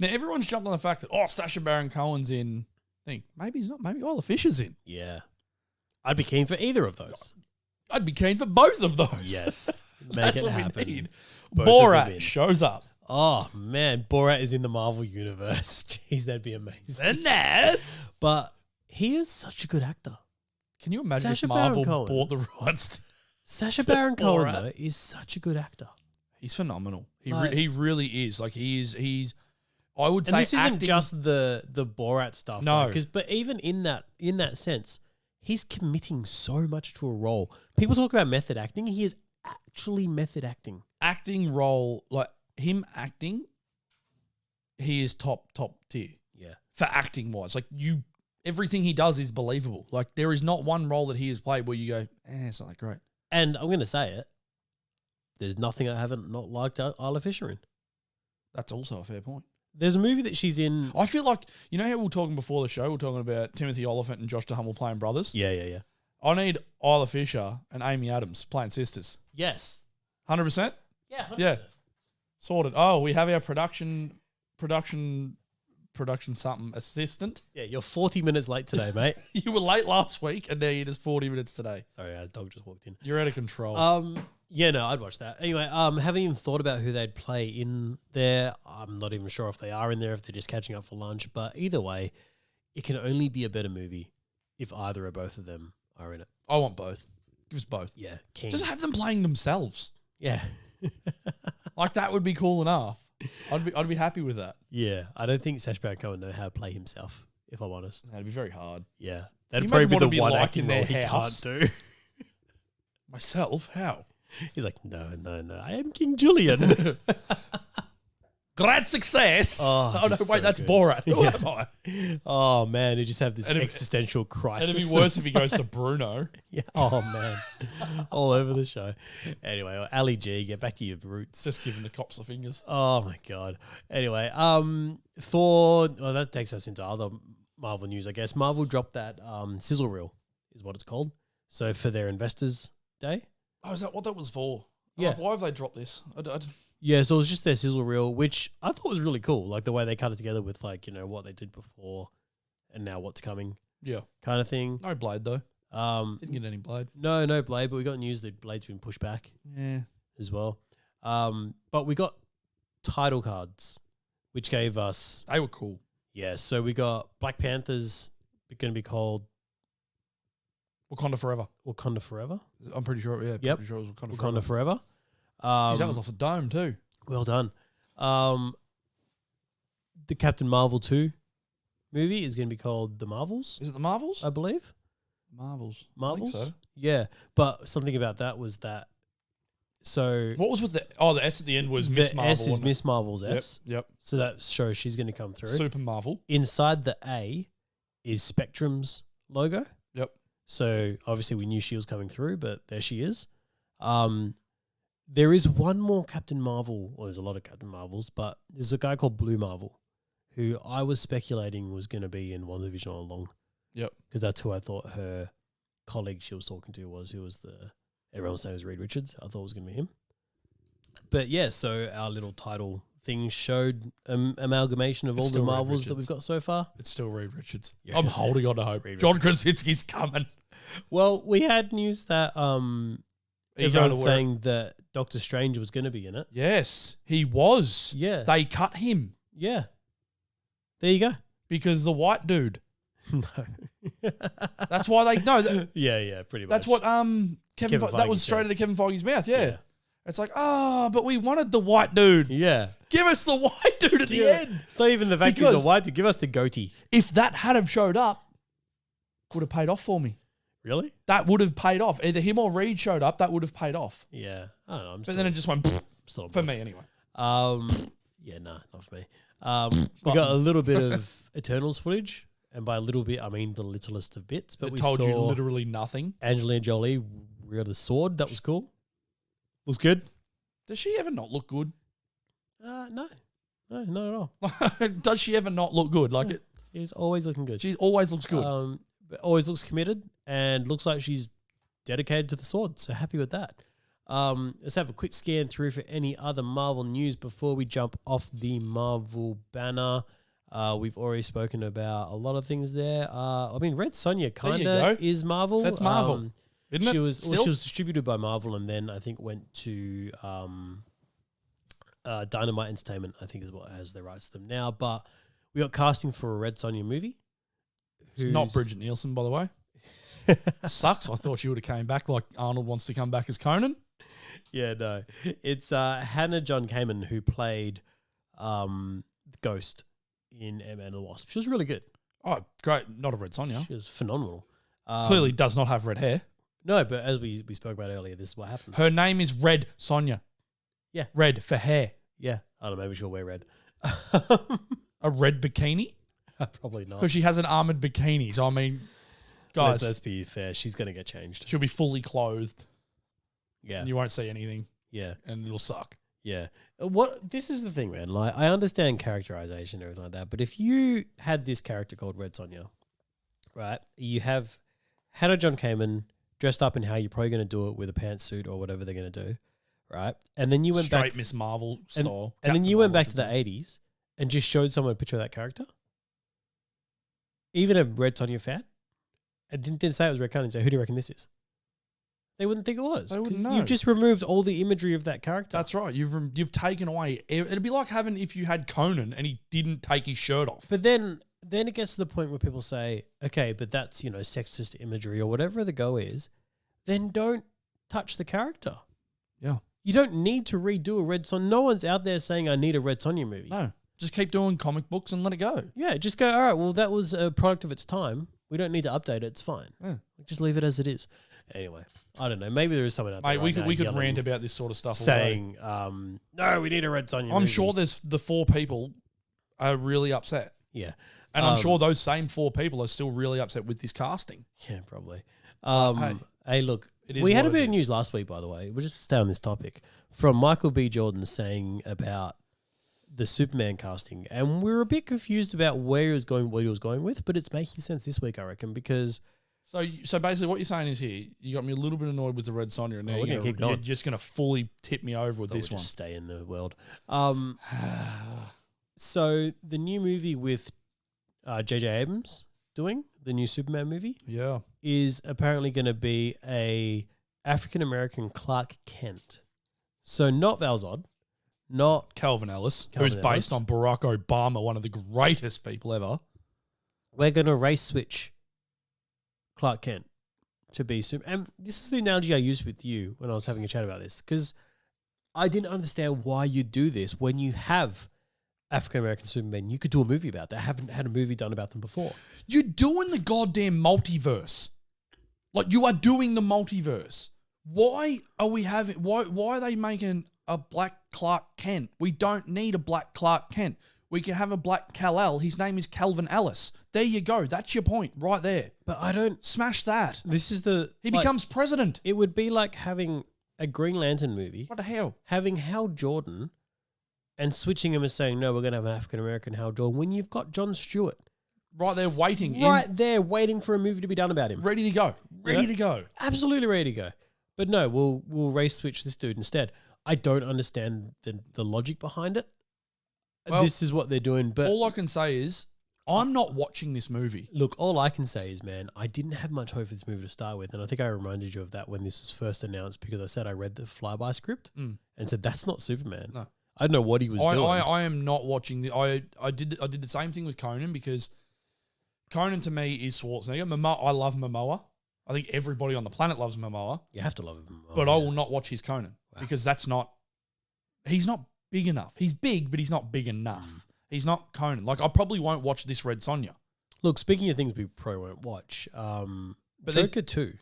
S2: Now everyone's jumped on the fact that Sacha Baron Cohen's in. Maybe he's not. Maybe Isla Fisher's in.
S1: Yeah, I'd be keen for either of those.
S2: I'd be keen for both of those.
S1: Yes, make
S2: That's
S1: it
S2: what
S1: happen.
S2: we need.
S1: Both of them in.
S2: Borat shows up.
S1: Oh man, Borat is in the Marvel universe. Jeez, that'd be amazing.
S2: Nice.
S1: But he is such a good actor.
S2: Can you imagine
S1: Sacha
S2: if Marvel
S1: Baron Cohen.
S2: bought the rights?
S1: Sacha Baron Cohen
S2: Borat.
S1: though is such a good actor.
S2: He's phenomenal. He
S1: Like-
S2: he really is. Like he's. I would
S1: And
S2: say
S1: this isn't
S2: acting,
S1: just the Borat stuff.
S2: No.
S1: But even in that sense, he's committing so much to a role. People talk about method acting. He is actually method acting.
S2: role, like him acting, he is top tier.
S1: Yeah.
S2: For acting wise. Like everything he does is believable. Like there is not one role that he has played where you go, it's not that great.
S1: And I'm going to say it. There's nothing I haven't not liked Isla Fisher in.
S2: That's also a fair point.
S1: There's a movie that she's in.
S2: I feel like, you know how we were talking before the show, we were talking about Timothy Olyphant and Josh Duhamel playing brothers?
S1: Yeah.
S2: I need Isla Fisher and Amy Adams playing sisters.
S1: Yes.
S2: 100%?
S1: Yeah. 100%.
S2: Yeah. Sorted. Oh, we have our production something assistant.
S1: Yeah, you're 40 minutes late today, mate.
S2: You were late last week and now you're just 40 minutes today.
S1: Sorry, our dog just walked in.
S2: You're out of control.
S1: Yeah, no, I'd watch that. Anyway, haven't even thought about who they'd play in there. I'm not even sure if they are in there, if they're just catching up for lunch. But either way, it can only be a better movie if either or both of them are in it.
S2: I want both. Give us both.
S1: Yeah, king.
S2: Just have them playing themselves.
S1: Yeah.
S2: Like that would be cool enough. I'd be happy with that.
S1: Yeah, I don't think Sacha Baron Cohen know how to play himself, if I'm honest.
S2: That'd be very hard.
S1: Yeah.
S2: Can
S1: That'd
S2: you
S1: probably
S2: imagine
S1: be
S2: what
S1: the
S2: it'd be
S1: one
S2: like
S1: acting
S2: in their
S1: role he
S2: house?
S1: can't do.
S2: Myself? How?
S1: He's like, no, I am King Julian.
S2: Great success.
S1: Oh,
S2: no,
S1: he's
S2: wait,
S1: so
S2: that's
S1: good.
S2: Borat. Who am I?
S1: Oh man, you just have this
S2: And
S1: existential crisis.
S2: It'd be worse if he goes to Bruno.
S1: Yeah. Oh man, all over the show. Anyway, Ali G, get back to your roots.
S2: Just giving the cops the fingers.
S1: Oh my god. Anyway, Thor. Well, that takes us into other Marvel news, I guess. Marvel dropped that sizzle reel, is what it's called. So for their Investors Day.
S2: Oh, is that what that was for?
S1: Yeah.
S2: Why have they dropped this?
S1: Yeah, so it was just their sizzle reel, which I thought was really cool. Like the way they cut it together with like, what they did before and now what's coming.
S2: Yeah.
S1: Kind of thing.
S2: No Blade though. Didn't get any Blade.
S1: No Blade, but we got news that Blade's been pushed back.
S2: Yeah.
S1: As well. But we got title cards, which gave us...
S2: They were cool.
S1: Yeah, so we got Black Panther's going to be called...
S2: Wakanda Forever.
S1: Wakanda Forever?
S2: I'm pretty sure, yeah.
S1: Yep.
S2: Pretty sure it was
S1: Wakanda Forever.
S2: Jeez, that was off the dome too.
S1: Well done. The Captain Marvel 2 movie is going to be called The Marvels.
S2: Is it The Marvels?
S1: I believe.
S2: Marvels.
S1: Marvels?
S2: I think so.
S1: Yeah, but something about that was that... So...
S2: What was with the... Oh, the S at the end was Miss Marvel.
S1: S is Miss Marvel's S.
S2: Yep.
S1: So that shows she's going to come through.
S2: Super Marvel.
S1: Inside the A is Spectrum's logo.
S2: Yep.
S1: So obviously we knew she was coming through, but there she is. There is one more Captain Marvel, or there's a lot of Captain Marvels, but there's a guy called Blue Marvel who I was speculating was going to be in WandaVision all along.
S2: Yep.
S1: Because that's who I thought her colleague she was talking to was, who was everyone was saying was Reed Richards. I thought it was going to be him. But yeah, so our little title thing showed amalgamation of all the Marvels that we've got so far.
S2: It's still Reed Richards.
S1: Yeah,
S2: I'm holding on to hope. John Krasinski's coming.
S1: Well, we had news that everyone was saying that Doctor Strange was going to be in it.
S2: Yes, he was.
S1: Yeah.
S2: They cut him.
S1: Yeah. There you go.
S2: Because the white dude.
S1: No.
S2: That's why they... No.
S1: Yeah, pretty much.
S2: That's what Kevin that was straight out of Kevin Feige's mouth, yeah. It's like, but we wanted the white dude.
S1: Yeah.
S2: Give us the white dude at the end.
S1: It's not even the fact he's a white dude. Give us the goatee.
S2: If that had have showed up, would have paid off for me.
S1: Really?
S2: That would have paid off. Either him or Reed showed up, that would have paid off.
S1: Yeah. I don't know.
S2: But then it just went for me anyway.
S1: Yeah, nah, not for me. We got a little bit of Eternals footage. And by a little bit, I mean the littlest of bits. But we
S2: told
S1: saw
S2: you literally nothing.
S1: Angelina Jolie wield a sword. That was cool. Was good.
S2: Does she ever not look good?
S1: No, not at all.
S2: Does she ever not look good? Like
S1: She's always looking good.
S2: She always looks good.
S1: But always looks committed and looks like she's dedicated to the sword. So happy with that. Let's have a quick scan through for any other Marvel news before we jump off the Marvel banner. We've already spoken about a lot of things there. I mean, Red Sonja kind of is Marvel.
S2: That's Marvel. Isn't
S1: she
S2: it?
S1: was she was distributed by Marvel and then I think went to Dynamite Entertainment, I think is what has the rights to them now. But we got casting for a Red Sonja movie.
S2: It's not Bridget Nielsen, by the way. Sucks. I thought she would have came back like Arnold wants to come back as Conan.
S1: Yeah, no. It's Hannah John Kamen who played Ghost in Ant-Man and the Wasp. She was really good.
S2: Oh, great. Not a Red Sonja.
S1: She was phenomenal.
S2: Clearly does not have red hair.
S1: No, but as we spoke about earlier, this is what happens.
S2: Her name is Red Sonja.
S1: Yeah.
S2: Red for hair.
S1: Yeah. I don't know, maybe she'll wear red.
S2: A red bikini?
S1: Probably not.
S2: Because she has an armored bikini. So, I mean, guys.
S1: Let's be fair. She's going to get changed.
S2: She'll be fully clothed.
S1: Yeah.
S2: And you won't see anything.
S1: Yeah.
S2: And it'll suck.
S1: Yeah. This is the thing, man. Like, I understand characterization and everything like that, but if you had this character called Red Sonja, right, you have Hannah John Kamen dressed up in how you're probably going to do it with a pantsuit or whatever they're going to do, right? And then you went
S2: straight
S1: back...
S2: Miss Marvel style.
S1: And then you went back to the 80s and just showed someone a picture of that character. Even a Red Sonja fan. And didn't say it was Red Sonja. So who do you reckon this is? They wouldn't think it was.
S2: They wouldn't know.
S1: You've just removed all the imagery of that character.
S2: That's right. You've taken away. It'd be like having if you had Conan and he didn't take his shirt off.
S1: But then it gets to the point where people say, okay, but that's, sexist imagery or whatever the go is. Then don't touch the character.
S2: Yeah.
S1: You don't need to redo a Red Sonja. No one's out there saying I need a Red Sonja movie.
S2: No. Just keep doing comic books and let it go.
S1: Yeah, just go, all right, well, that was a product of its time. We don't need to update it. It's fine.
S2: Yeah.
S1: Just leave it as it is. Anyway, I don't know. Maybe there is someone out there.
S2: Mate, we could rant about this sort of stuff.
S1: Saying, no, we need a Red Sonja.
S2: I'm sure there's the 4 people are really upset.
S1: Yeah.
S2: And I'm sure those same 4 people are still really upset with this casting.
S1: Yeah, probably.
S2: Hey,
S1: look, we had a bit of news last week, by the way. We'll just stay on this topic. From Michael B. Jordan saying about the Superman casting. And we were a bit confused about where he was going, what he was going with, but it's making sense this week, I reckon, because...
S2: So basically what you're saying is here, you got me a little bit annoyed with the Red Sonja, and now you're just going to fully tip me over with this one.
S1: Just stay in the world. So the new movie with J.J. Abrams doing, the new Superman movie, is apparently going to be a African-American Clark Kent. So not Val Zod, not
S2: Calvin Ellis, who's based on Barack Obama, one of the greatest people ever.
S1: We're going to race switch Clark Kent to be Superman. And this is the analogy I used with you when I was having a chat about this, because I didn't understand why you do this when you have African-American Superman. You could do a movie about that. I haven't had a movie done about them before.
S2: You're doing the goddamn multiverse. Like, you are doing the multiverse. Why are they making a black Clark Kent? We don't need a black Clark Kent. We can have a black Kal-El. His name is Calvin Ellis. There you go. That's your point right there.
S1: But I don't...
S2: Smash that.
S1: He
S2: becomes president.
S1: It would be like having a Green Lantern movie.
S2: What the hell?
S1: Having Hal Jordan and switching him and saying, no, we're going to have an African-American Hal Jordan, when you've got Jon Stewart.
S2: Right there waiting.
S1: There waiting for a movie to be done about him.
S2: Ready to go. Ready to go.
S1: Absolutely ready to go. But no, we'll race switch this dude instead. I don't understand the logic behind it. Well, this is what they're doing. But
S2: all I can say is I'm not watching this movie.
S1: Look, all I can say is, man, I didn't have much hope for this movie to start with. And I think I reminded you of that when this was first announced, because I said I read the flyby script and said, that's not Superman.
S2: No.
S1: I don't know what he was doing.
S2: I am not watching the. I did the same thing with Conan, because Conan to me is Schwarzenegger. I love Momoa. I think everybody on the planet loves Momoa.
S1: You have to love him.
S2: But I will not watch his Conan because that's not. He's not big enough. He's big, but he's not big enough. He's not Conan. Like, I probably won't watch this Red Sonja.
S1: Look, speaking of things we probably won't watch, but Joker 2.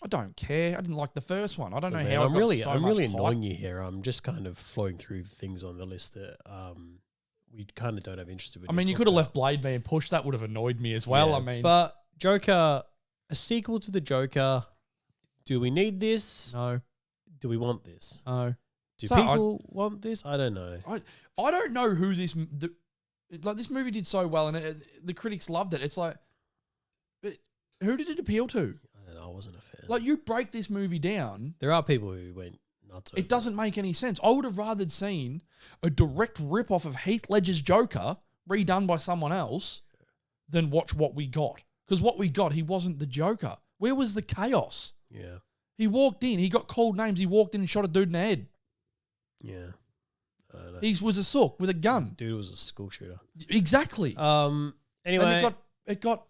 S2: I don't care. I didn't like the first one. I don't know how.
S1: I'm really annoying you here. I'm just kind of flowing through things on the list that we kind of don't have interest in.
S2: I mean, you could have left Blade Man push. That would have annoyed me as well.
S1: Yeah,
S2: I mean,
S1: but Joker, a sequel to the Joker. Do we need this?
S2: No.
S1: Do we want this?
S2: No.
S1: Do people want this? I don't know.
S2: I don't know who this. This movie did so well, and the critics loved it. It's like, who did it appeal to?
S1: I don't know. I wasn't a fan.
S2: Like, you break this movie down.
S1: There are people who went nuts.
S2: It doesn't make any sense. I would have rather seen a direct rip-off of Heath Ledger's Joker redone by someone else than watch what we got. Because what we got, he wasn't the Joker. Where was the chaos?
S1: Yeah.
S2: He walked in. He got called names. He walked in and shot a dude in the head.
S1: Yeah.
S2: He was a sook with a gun.
S1: Dude was a school shooter.
S2: Exactly.
S1: Anyway.
S2: And it got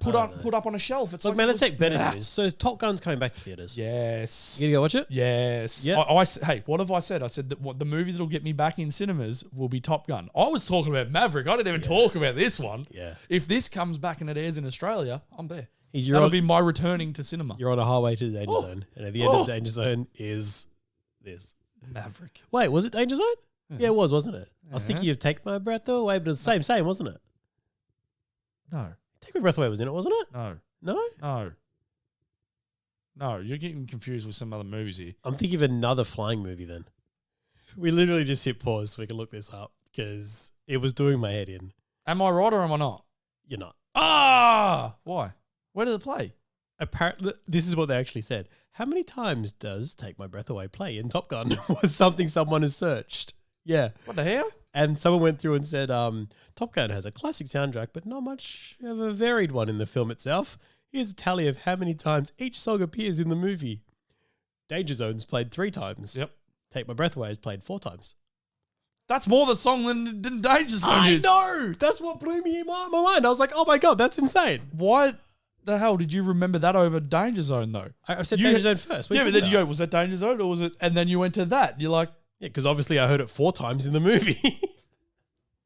S2: put up on a shelf. It's
S1: Look, man, let's take better news. So Top Gun's coming back to theaters.
S2: Yes.
S1: You gonna go watch it?
S2: Yes.
S1: Yeah.
S2: Hey, what have I said? I said that the movie that'll get me back in cinemas will be Top Gun. I was talking about Maverick. I didn't even talk about this one.
S1: Yeah.
S2: If this comes back and it airs in Australia, I'm there.
S1: That'll
S2: be my returning to cinema.
S1: You're on a highway to the danger zone. And at the end of the danger zone is this.
S2: Maverick.
S1: Wait, was it Danger Zone? Yeah, it was, wasn't it? I was thinking of Take My Breath Away, but it was the same, wasn't it?
S2: No.
S1: Take My Breath Away was in it, wasn't it?
S2: No.
S1: No?
S2: No, you're getting confused with some other movies here.
S1: I'm thinking of another flying movie then. We literally just hit pause so we can look this up because it was doing my head in.
S2: Am I right or am I not?
S1: You're not.
S2: Ah! Why? Where did it play?
S1: Apparently, this is what they actually said. How many times does Take My Breath Away play in Top Gun? Was something someone has searched. Yeah.
S2: What the hell?
S1: And someone went through and said, Top Gun has a classic soundtrack, but not much of a varied one in the film itself. Here's a tally of how many times each song appears in the movie. Danger Zone's played 3 times.
S2: Yep.
S1: Take My Breath Away is played 4 times.
S2: That's more the song than Danger Zone is.
S1: I know! That's what blew me in my mind. I was like, oh my God, that's insane.
S2: Why the hell did you remember that over Danger Zone, though?
S1: I said Danger Zone first.
S2: Yeah, but then you go, was that Danger Zone or was it? And then you went to that. You're like...
S1: Yeah, because obviously I heard it 4 times in the movie.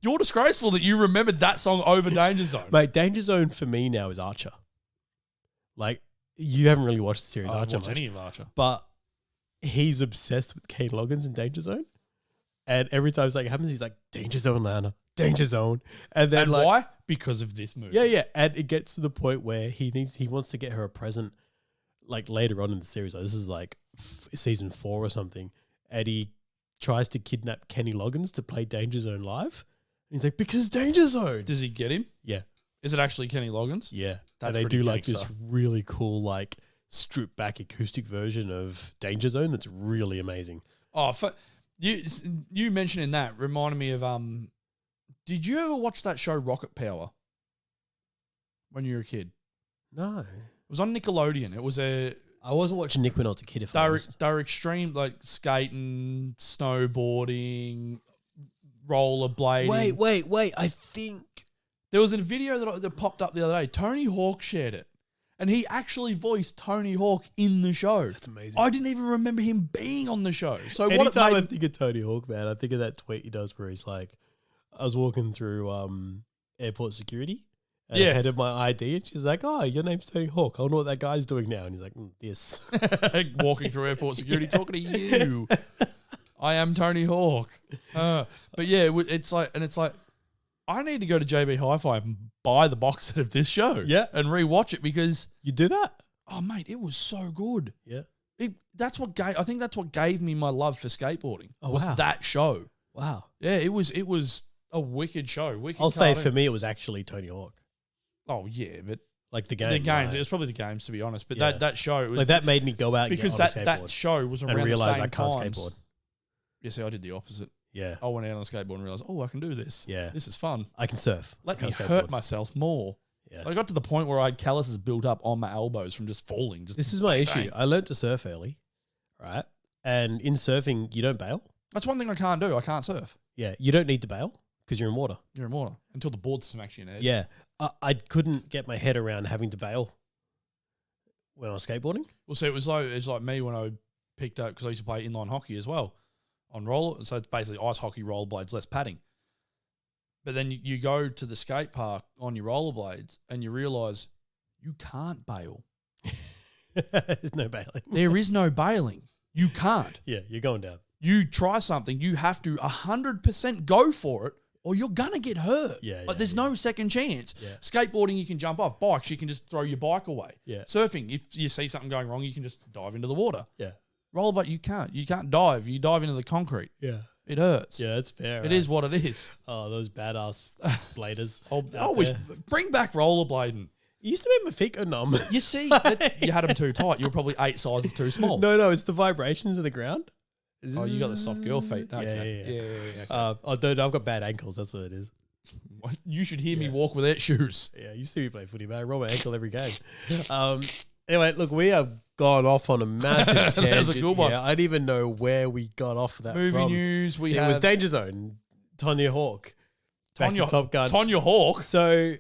S2: You're disgraceful that you remembered that song over Danger Zone.
S1: Mate, Danger Zone for me now is Archer. Like, you haven't really watched the series
S2: I haven't
S1: Archer
S2: watched
S1: much,
S2: any of Archer.
S1: but he's obsessed with Kane Loggins in Danger Zone. And every time something happens, he's like, Danger Zone, Lana. Danger Zone. And then
S2: why? Because of this movie.
S1: Yeah. And it gets to the point where he wants to get her a present, like later on in the series. Like, this is like season 4 or something. And he tries to kidnap Kenny Loggins to play Danger Zone live. And he's like, because Danger Zone.
S2: Does he get him?
S1: Yeah.
S2: Is it actually Kenny Loggins?
S1: Yeah.
S2: That's
S1: and they do like
S2: gangster.
S1: this really cool, like stripped back acoustic version of Danger Zone that's really amazing.
S2: Oh, you mentioning that reminded me of did you ever watch that show Rocket Power when you were a kid?
S1: No.
S2: It was on Nickelodeon. It was
S1: I wasn't watching Nick when I was a kid. If I was.
S2: they're extreme, like skating, snowboarding, rollerblading.
S1: Wait. I think
S2: There was a video that popped up the other day. Tony Hawk shared it. And he actually voiced Tony Hawk in the show.
S1: That's amazing.
S2: I didn't even remember him being on the show. So
S1: anytime I think of Tony Hawk, man, I think of that tweet he does where he's like, I was walking through airport security and I handed my ID and she's like, oh, your name's Tony Hawk. I wonder what that guy's doing now. And he's like, this.
S2: Walking through airport security talking to you. I am Tony Hawk. But yeah, it's like, I need to go to JB Hi-Fi and buy the box set of this show.
S1: Yeah.
S2: And rewatch it because...
S1: You do that?
S2: Oh, mate, it was so good.
S1: Yeah.
S2: I think that's what gave me my love for skateboarding.
S1: Oh,
S2: was
S1: wow.
S2: that show.
S1: Wow.
S2: Yeah, it was a wicked show.
S1: I'll say for me, it was actually Tony Hawk.
S2: Oh, yeah, but...
S1: Like the game.
S2: The games.
S1: Right?
S2: It was probably the games, to be honest. But
S1: Yeah.
S2: that show... It was,
S1: Like that made me go out and
S2: because
S1: get on a
S2: that
S1: skateboard
S2: show was around
S1: and
S2: the
S1: realize
S2: same
S1: I can't
S2: times.
S1: skateboard.
S2: Yeah, see, I did the opposite.
S1: Yeah.
S2: I went out on a skateboard and realized, I can do this.
S1: Yeah.
S2: This is fun.
S1: I can surf.
S2: Let
S1: I
S2: me
S1: can't
S2: hurt
S1: skateboard.
S2: myself more.
S1: Yeah.
S2: I got to the point where I had calluses built up on my elbows from just falling.
S1: This is my issue. I learned to surf early, right? And in surfing, you don't bail.
S2: That's one thing I can't do. I can't surf.
S1: Yeah. You don't need to bail because you're in water.
S2: You're in water until the board smacks you in the head.
S1: Yeah. I couldn't get my head around having to bail when I was skateboarding.
S2: Well, see, it's like me when I picked up, because I used to play inline hockey as well on roller. So it's basically ice hockey, rollerblades, less padding. But then you go to the skate park on your rollerblades and you realise you can't bail.
S1: There's no bailing.
S2: There is no bailing. You can't.
S1: Yeah, you're going down.
S2: You try something, you have to 100% go for it or you're going to get hurt.
S1: Yeah,
S2: Like there's no second chance.
S1: Yeah.
S2: Skateboarding, you can jump off. Bikes, you can just throw your bike away.
S1: Yeah.
S2: Surfing, if you see something going wrong, you can just dive into the water.
S1: Yeah.
S2: Rollerblade, you can't. You can't dive. You dive into the concrete.
S1: Yeah.
S2: It hurts.
S1: Yeah, that's fair.
S2: It is what it is.
S1: Oh, those badass bladers.
S2: Bring back rollerblading.
S1: It used to make my feet go numb.
S2: You see, that you had them too tight. You were probably 8 sizes too small.
S1: No, it's the vibrations of the ground.
S2: Oh, you got the soft girl feet. Okay.
S1: Yeah. Okay. I've got bad ankles. That's what it is.
S2: You should hear me walk without shoes.
S1: Yeah, I used to be playing footy, but I roll my ankle every game. Anyway, look, we have gone off on a massive tangent.
S2: That was a good one.
S1: Yeah, I didn't even know where we got off that
S2: Movie
S1: from.
S2: news.
S1: It was Danger Zone. Tonya Hawk. Back to Top Gun.
S2: Tonya Hawk.
S1: So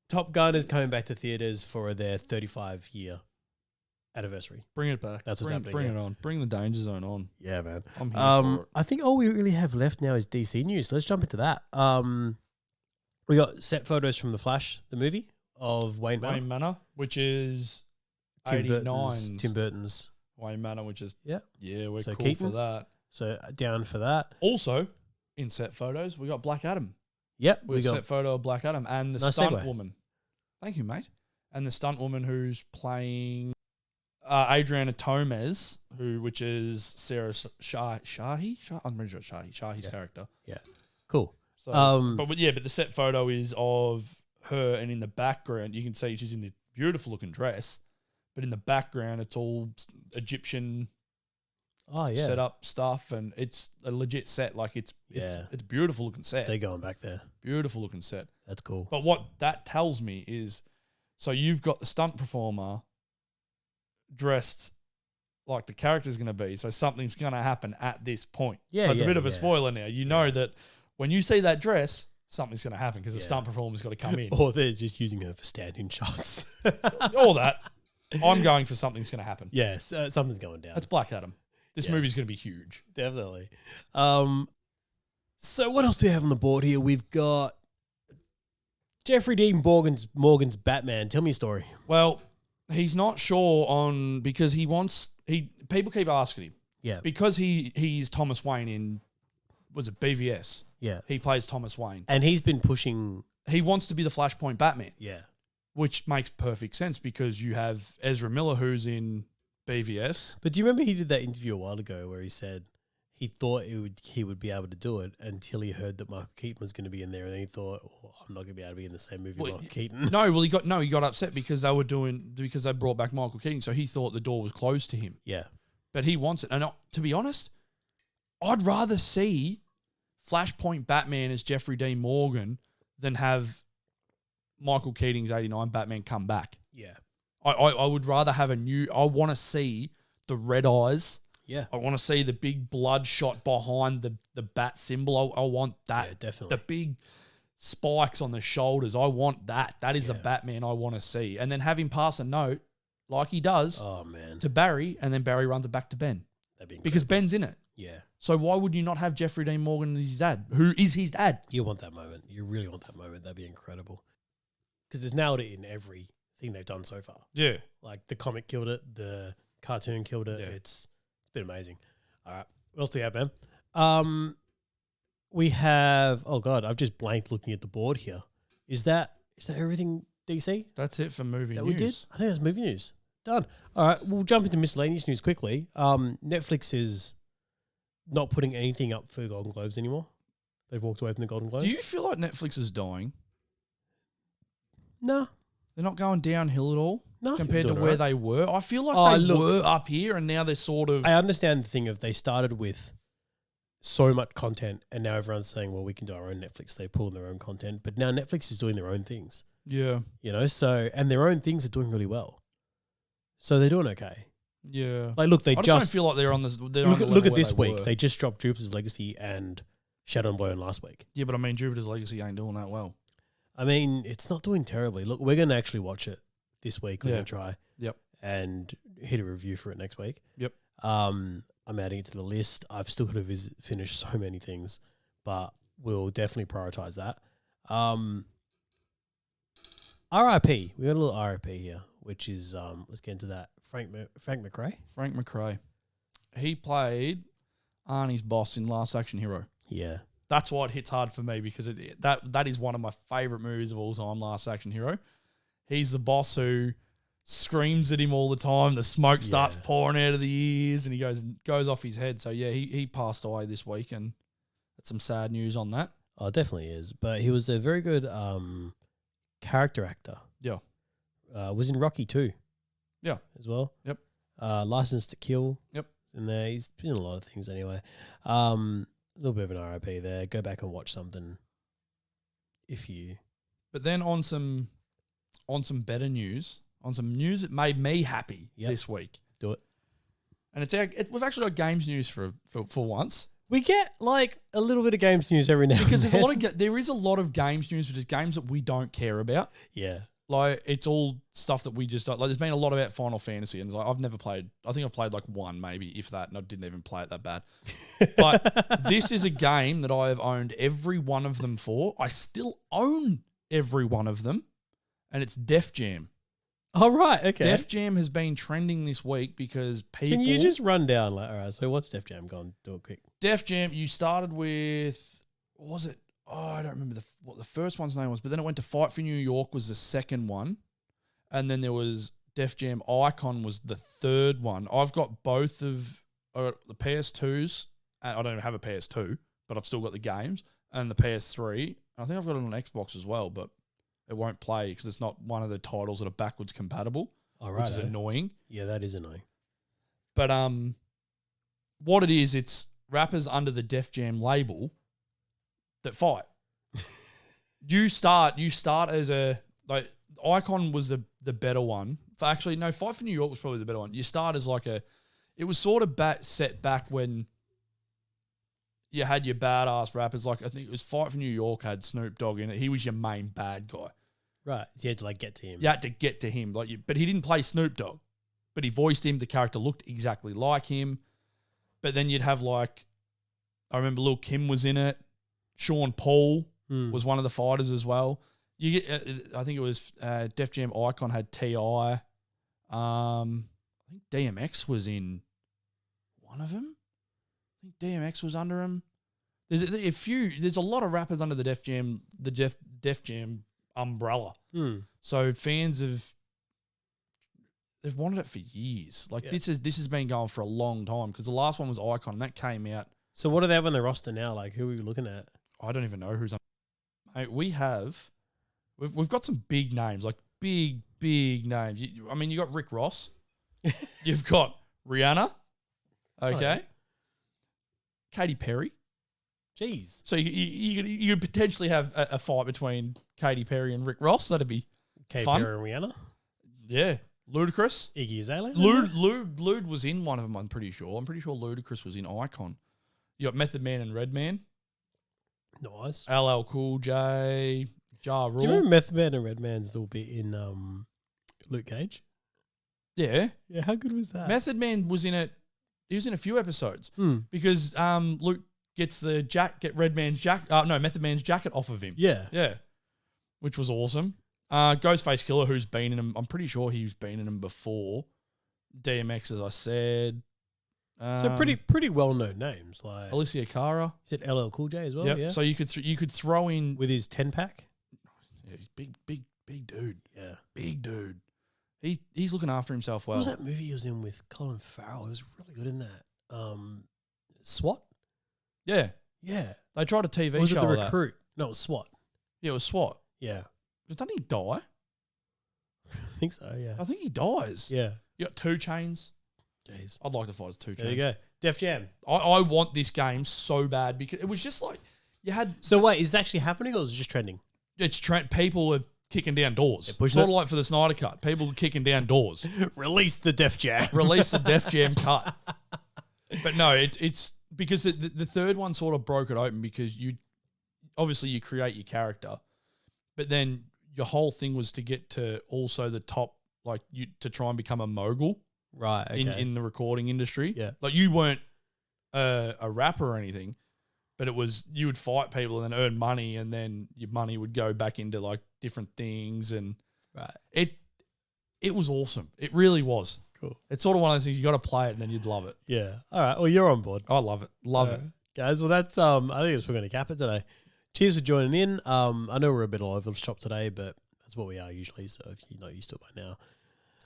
S1: Top Gun is coming back to theaters for their 35-year anniversary.
S2: Bring it back.
S1: That's what's happening.
S2: Bring it on. Bring the Danger Zone on.
S1: Yeah, man.
S2: I'm here for it.
S1: I think all we really have left now is DC news. So let's jump into that. We got set photos from The Flash, the movie, of Wayne Manor.
S2: Which is
S1: Tim
S2: 89's
S1: Burton's.
S2: Wayne Manor, which is
S1: Yeah.
S2: We're
S1: So
S2: cool
S1: Keaton?
S2: for that.
S1: So down for that.
S2: Also, in set photos, we got Black Adam.
S1: Yep,
S2: We got set photo of Black Adam and the
S1: Nice
S2: stunt
S1: segue.
S2: woman. Thank you, mate. And the stunt woman who's playing Adriana Tomez, which is Sarah Shahi. I'm pretty sure it's Shahi's character.
S1: Yeah, cool.
S2: So, but the set photo is of her, and in the background you can see she's in this beautiful looking dress, but in the background it's all Egyptian.
S1: Oh yeah,
S2: set up stuff, and it's a legit set. Like it's a beautiful looking set.
S1: They're going back there.
S2: Beautiful looking set.
S1: That's cool.
S2: But what that tells me is, so you've got the stunt performer dressed like the character's going to be. So something's going to happen at this point.
S1: Yeah,
S2: so it's a bit of a spoiler now. You know that when you see that dress, something's going to happen because the stunt performer's got to come in.
S1: Or they're just using her for stand-in shots.
S2: All that. I'm going for something's going to happen.
S1: Yes, something's going down.
S2: That's Black Adam. This movie's going to be huge.
S1: Definitely. So what else do we have on the board here? We've got Jeffrey Dean Morgan's Batman. Tell me a story.
S2: Well, he's not sure on because people keep asking him.
S1: Yeah.
S2: Because he's Thomas Wayne in BVS.
S1: Yeah.
S2: He plays Thomas Wayne.
S1: And he's been pushing.
S2: He wants to be the Flashpoint Batman.
S1: Yeah.
S2: Which makes perfect sense because you have Ezra Miller who's in BVS.
S1: But do you remember he did that interview a while ago where he said he thought he would be able to do it until he heard that Michael Keaton was going to be in there, and then he thought, I'm not going to be able to be in the same movie with Michael Keaton.
S2: He got upset because they brought back Michael Keaton, so he thought the door was closed to him.
S1: Yeah. But
S2: he wants it. And to be honest, I'd rather see Flashpoint Batman as Jeffrey Dean Morgan than have Michael Keating's 89 Batman come back.
S1: Yeah.
S2: I would rather have I want to see the red eyes.
S1: Yeah.
S2: I want to see the big bloodshot behind the bat symbol. I want that.
S1: Yeah, definitely.
S2: The big spikes on the shoulders. I want that. That is the Batman I want to see. And then have him pass a note like he does to Barry, and then Barry runs it back to Ben. Because Ben's in it.
S1: Yeah.
S2: So why would you not have Jeffrey Dean Morgan as his dad? Who is his dad?
S1: You want that moment. You really want that moment. That'd be incredible. Because it's nailed it in everything they've done so far.
S2: Yeah.
S1: Like the comic killed it. The cartoon killed it. Yeah. It's been amazing. All right. What else do we have, man? We have, oh God, I've just blanked looking at the board here. Is that everything, DC?
S2: That's it for movie news.
S1: We did? I think that's movie news. Done. All right. We'll jump into miscellaneous news quickly. Netflix is not putting anything up for Golden Globes anymore. They've walked away from the Golden Globes.
S2: Do you feel like Netflix is dying?
S1: No.
S2: They're not going downhill at all?
S1: No,
S2: compared to where they were. I feel like they were up here and now they're sort of...
S1: I understand the thing of they started with so much content and now everyone's saying, well, we can do our own Netflix. They pull in their own content. But now Netflix is doing their own things.
S2: Yeah.
S1: You know, so... And their own things are doing really well. So they're doing okay.
S2: Yeah.
S1: Like, look, I just don't
S2: feel like they're on this...
S1: Look at this week. They just dropped Jupiter's Legacy and Shadow and Bone last week.
S2: Yeah, but I mean, Jupiter's Legacy ain't doing that well.
S1: I mean, it's not doing terribly. Look, we're going to actually watch it this week. We're going to try.
S2: Yep.
S1: And hit a review for it next week.
S2: Yep.
S1: I'm adding it to the list. I've still got to finish so many things, but we'll definitely prioritize that. RIP. We got a little RIP here, which is, let's get into that. Frank McRae.
S2: Frank McRae. He played Arnie's boss in Last Action Hero.
S1: Yeah.
S2: That's why it hits hard for me because that is one of my favourite movies of all time, Last Action Hero. He's the boss who screams at him all the time. The smoke starts pouring out of the ears and he goes off his head. So, yeah, he passed away this week and that's some sad news on that.
S1: Oh, it definitely is. But he was a very good character actor.
S2: Yeah.
S1: Was in Rocky 2.
S2: Yeah.
S1: As well.
S2: Yep.
S1: License to Kill.
S2: Yep.
S1: In there. He's been in a lot of things anyway. A little bit of an RIP there. Go back and watch something if you...
S2: But then on some better news, on some news that made me happy this week.
S1: Do it.
S2: And we've actually got games news for once.
S1: We get like a little bit of games news every now
S2: because
S1: and then.
S2: there is a lot of games news, but it's games that we don't care about.
S1: Yeah.
S2: Like it's all stuff that we just don't like. There's been a lot about Final Fantasy, and like, I've never played. I think I've played like one, maybe if that, and I didn't even play it that bad. But this is a game that I have owned every one of them for. I still own every one of them, and it's Def Jam.
S1: Oh right, okay.
S2: Def Jam has been trending this week because people.
S1: Can you just run down? Like, all right, so what's Def Jam? Go on, do it quick.
S2: Def Jam. You started with what was it? Oh, I don't remember what the first one's name was, but then it went to Fight for New York was the second one. And then there was Def Jam Icon was the third one. I've got both of the PS2s. I don't even have a PS2, but I've still got the games. And the PS3. I think I've got it on Xbox as well, but it won't play because it's not one of the titles that are backwards compatible, which is annoying.
S1: Yeah, that is annoying.
S2: But what it is, it's rappers under the Def Jam label that fight. You start as a like Icon was the better one. Actually, no, Fight for New York was probably the better one. You start as like it was sort of set back when you had your badass rappers. Like I think it was Fight for New York had Snoop Dogg in it. He was your main bad guy.
S1: Right. You had to like get to him.
S2: You had to get to him. But he didn't play Snoop Dogg. But he voiced him. The character looked exactly like him. But then you'd have like I remember Lil' Kim was in it. Sean Paul was one of the fighters as well. You get, I think it was Def Jam Icon had T.I. I think DMX was in one of them. I think DMX was under him. There's a lot of rappers under the Def Jam umbrella. So fans they've wanted it for years. Like this has been going for a long time because the last one was Icon and that came out.
S1: So what do they have on their roster now? Like who are we looking at?
S2: I don't even know who's on. Mate, we've got some big names, like big names. You got Rick Ross. You've got Rihanna. Okay. Oh, yeah. Katy Perry.
S1: Jeez.
S2: So you could potentially have a fight between Katy Perry and Rick Ross. That'd be
S1: Katy
S2: fun.
S1: Perry and Rihanna.
S2: Yeah. Ludacris.
S1: Iggy Azalea.
S2: Lud was in one of them, I'm pretty sure. I'm pretty sure Ludacris was in Icon. You got Method Man and Redman.
S1: Nice.
S2: LL Cool J. Ja Rule.
S1: Do you remember Method Man and Redman still be in Luke Cage?
S2: Yeah.
S1: Yeah, how good was that?
S2: Method Man was in it. He was in a few episodes because Luke gets Method Man's jacket off of him.
S1: Yeah.
S2: Yeah. Which was awesome. Ghostface Killer, who's been in him. I'm pretty sure he's been in him before. DMX, as I said.
S1: So pretty well known names like
S2: Alicia Cara.
S1: Is it LL Cool J as well?
S2: Yep.
S1: Yeah.
S2: So you could throw in
S1: with his 10-pack.
S2: Yeah, he's big dude.
S1: Yeah,
S2: big dude. He's looking after himself well.
S1: What was that movie he was in with Colin Farrell? He was really good in that. SWAT.
S2: Yeah. They tried a TV
S1: was
S2: show.
S1: Was it The
S2: of
S1: Recruit?
S2: That.
S1: No, it was SWAT.
S2: Yeah, it was SWAT.
S1: Yeah.
S2: Doesn't he die?
S1: I think so. Yeah.
S2: I think he dies.
S1: Yeah.
S2: You got 2 Chainz.
S1: Jeez.
S2: I'd like to fight as 2 Chainz.
S1: There you go. Def Jam.
S2: I want this game so bad because it was just like you had.
S1: So wait, is it actually happening or is it just trending?
S2: It's people are kicking down doors.
S1: Yeah,
S2: sort of like for the Snyder Cut. People are kicking down doors.
S1: Release the Def Jam.
S2: Release the Def Jam cut. But no, it's because the third one sort of broke it open because you create your character, but then your whole thing was to get to also the top, like you to try and become a mogul.
S1: Right. Okay.
S2: In the recording industry.
S1: Yeah.
S2: Like you weren't a rapper or anything, but it was you would fight people and then earn money and then your money would go back into like different things and
S1: right.
S2: It was awesome. It really was.
S1: Cool.
S2: It's sort of one of those things you got to play it and then you'd love it.
S1: Yeah. All right. Well, you're on board.
S2: I love it. Love it.
S1: Guys, well that's I think we're going to cap it today. Cheers for joining in. I know we're a bit all over the shop today, but that's what we are usually, so if you're not used to it by now,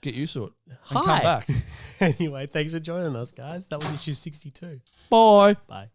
S2: get used to it.
S1: Hi.
S2: And come back.
S1: Anyway, thanks for joining us, guys. That was issue 62.
S2: Bye.
S1: Bye.